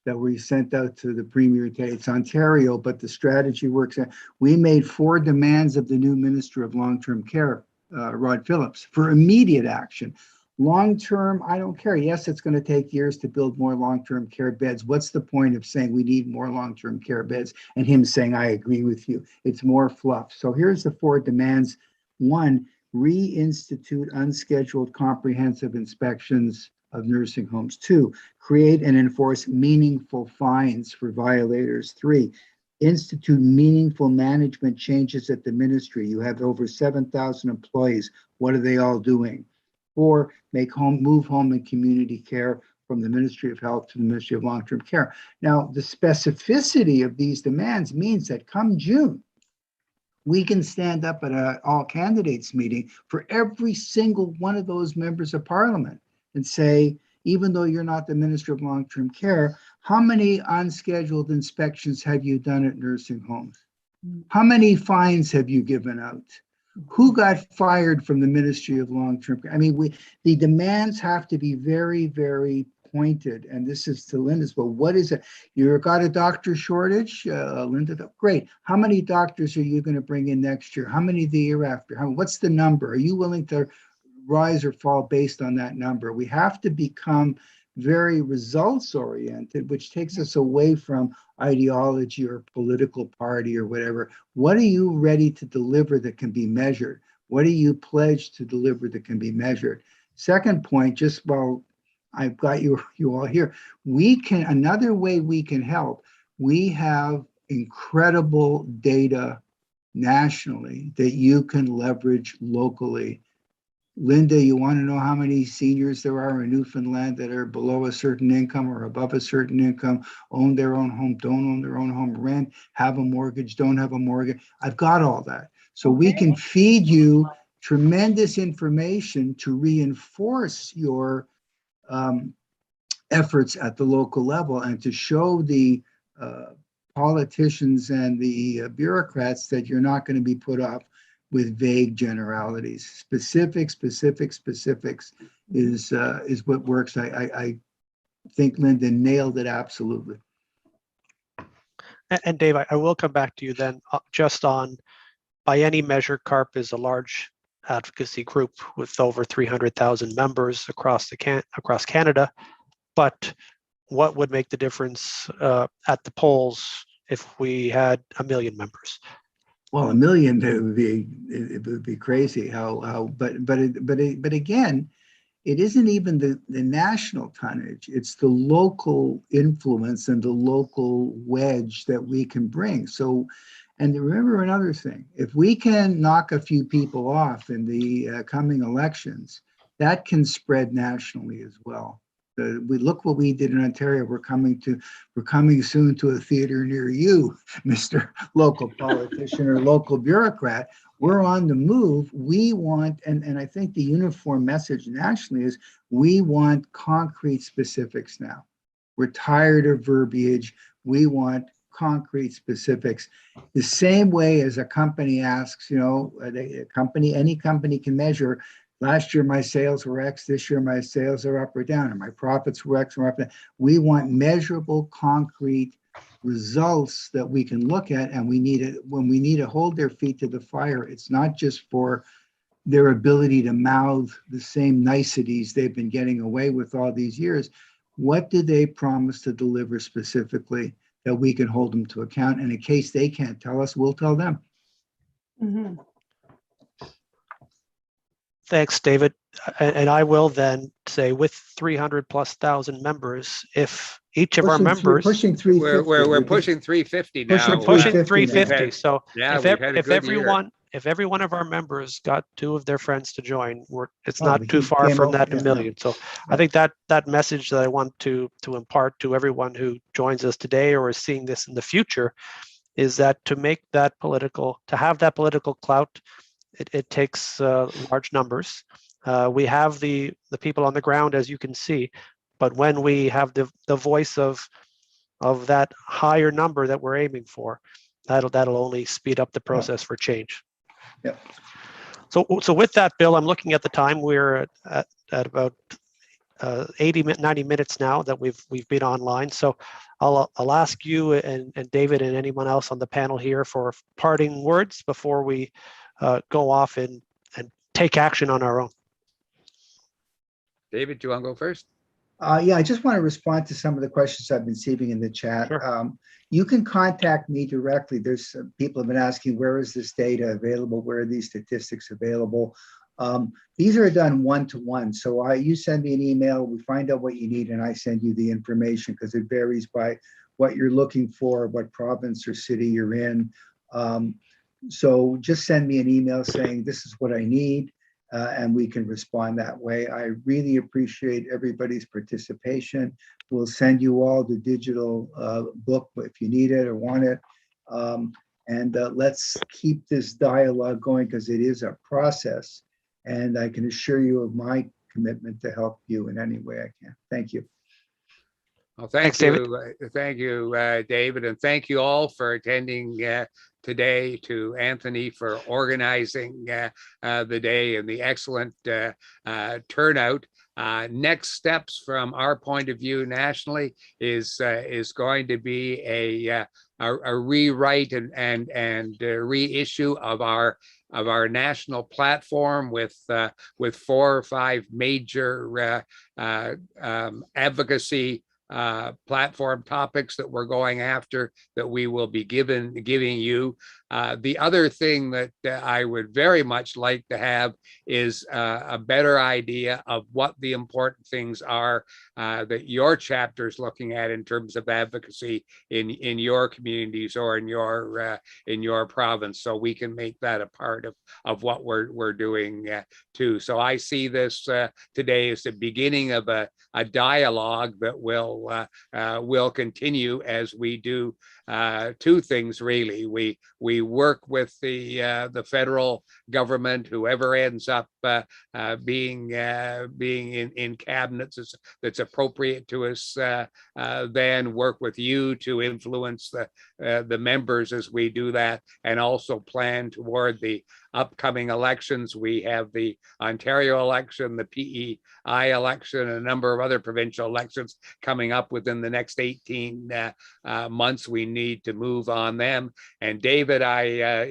that we sent out to the Premier today, it's Ontario, but the strategy works. We made 4 demands of the new Minister of Long-Term Care, Rod Phillips, for immediate action. Long-term, I don't care. Yes, it's going to take years to build more long-term care beds. What's the point of saying we need more long-term care beds and him saying, I agree with you? It's more fluff. So here's the 4 demands. 1, reinstitute unscheduled comprehensive inspections of nursing homes. 2, create and enforce meaningful fines for violators. 3, institute meaningful management changes at the ministry. You have over 7,000 employees. What are they all doing? 4, move home and community care from the Ministry of Health to the Ministry of Long-Term Care. Now, the specificity of these demands means that come June, we can stand up at an all candidates meeting for every single one of those members of parliament and say, even though you're not the Minister of Long-Term Care, how many unscheduled inspections have you done at nursing homes? How many fines have you given out? Who got fired from the Ministry of Long-Term Care? I mean, the demands have to be very, very pointed. And this is to Linda's, but what is it? You've got a doctor shortage, Linda? Great. How many doctors are you going to bring in next year? How many the year after? What's the number? Are you willing to rise or fall based on that number? We have to become very results oriented, which takes us away from ideology or political party or whatever. What are you ready to deliver that can be measured? What do you pledge to deliver that can be measured? Second point, just while I've got you all here, another way we can help, we have incredible data nationally that you can leverage locally. Linda, you want to know how many seniors there are in Newfoundland that are below a certain income or above a certain income, own their own home, don't own their own home, rent, have a mortgage, don't have a mortgage? I've got all that. So we can feed you tremendous information to reinforce your efforts at the local level and to show the politicians and the bureaucrats that you're not going to be put off with vague generalities. Specifics is what works. I think Linda nailed it absolutely. And Dave, I will come back to you then just on, by any measure, C.A.R.P is a large advocacy group with over 300,000 members across Canada. But what would make the difference at the polls if we had 1 million members? Well, 1 million, it would be crazy but again, it isn't even the national tonnage, it's the local influence and the local wedge that we can bring. So, and remember another thing, if we can knock a few people off in the coming elections, that can spread nationally as well. We look what we did in Ontario. We're coming soon to a theater near you, Mr. Local Politician or local bureaucrat. We're on the move. We want, and I think the uniform message nationally is, we want concrete specifics now. We're tired of verbiage. We want concrete specifics. The same way as a company asks, any company can measure, last year my sales were X, this year my sales are up or down, and my profits were X or up or down. We want measurable, concrete results that we can look at, and we need it when we need to hold their feet to the fire. It's not just for their ability to mouth the same niceties they've been getting away with all these years. What did they promise to deliver specifically that we can hold them to account? And in case they can't tell us, we'll tell them. Mm-hmm. Thanks, David. And I will then say, with 300,000+ members, if each of our members pushing 350, we're pushing 350 now. We're pushing 350. So yeah, if everyone if every one of our members got 2 of their friends to join, it's Oh, not we too far came from up- that yeah, 1 million. So I think that message that I want to impart to everyone who joins us today or is seeing this in the future is that to have that political clout, it takes large numbers. We have the people on the ground, as you can see, but when we have the voice of that higher number that we're aiming for, that'll only speed up the process for change. Yeah. So with that, Bill, I'm looking at the time. We're at about 90 minutes now that we've been online. So I'll ask you and David and anyone else on the panel here for parting words before we go off and take action on our own. David, do you want to go first? Yeah, I just want to respond to some of the questions I've been receiving in the chat. Sure. You can contact me directly. There's people have been asking, where is this data available? Where are these statistics available? These are done one-to-one. So you send me an email, we find out what you need, and I send you the information because it varies by what you're looking for, what province or city you're in. So just send me an email saying, this is what I need. And we can respond that way. I really appreciate everybody's participation. We'll send you all the digital book if you need it or want it. And let's keep this dialogue going because it is a process. And I can assure you of my commitment to help you in any way I can. Thank you. Well, thank you, David, and thank you all for attending today, to Anthony for organizing the day and the excellent turnout. Next steps from our point of view nationally is going to be a rewrite and reissue of our national platform with 4 or 5 major advocacy platform topics that we're going after that we will be giving you. The other thing that I would very much like to have is a better idea of what the important things are that your chapter is looking at in terms of advocacy in your communities or in your province, so we can make that a part of what we're doing too. So I see this today as the beginning of a dialogue that will continue as we do 2 things really. We work with the federal government, whoever ends up being in cabinets that's appropriate to us, then work with you to influence the members as we do that, and also plan toward the upcoming elections. We have the Ontario election, the PEI election, and a number of other provincial elections coming up within the next 18 months. We need to move on them. And David,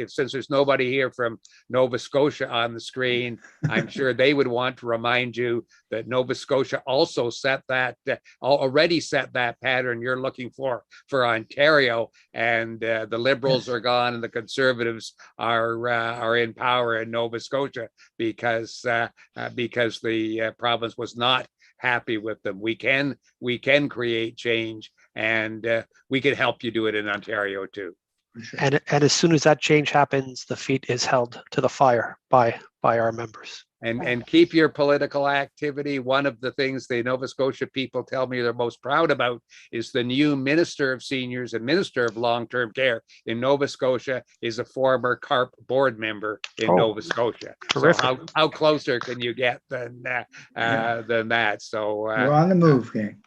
since there's nobody here from Nova Scotia on the screen, I'm sure they would want to remind you that Nova Scotia also already set that pattern you're looking for Ontario, and the Liberals are gone and the Conservatives are in power in Nova Scotia because the province was not happy with them. We can create change, and we can help you do it in Ontario too. And as soon as that change happens, the feet is held to the fire by our members. And keep your political activity. One of the things the Nova Scotia people tell me they're most proud about is the new Minister of Seniors and Minister of Long-Term Care in Nova Scotia is a former C.A.R.P board member in Nova Scotia. Terrific. So how closer can you get than that? So we're on the move, gang.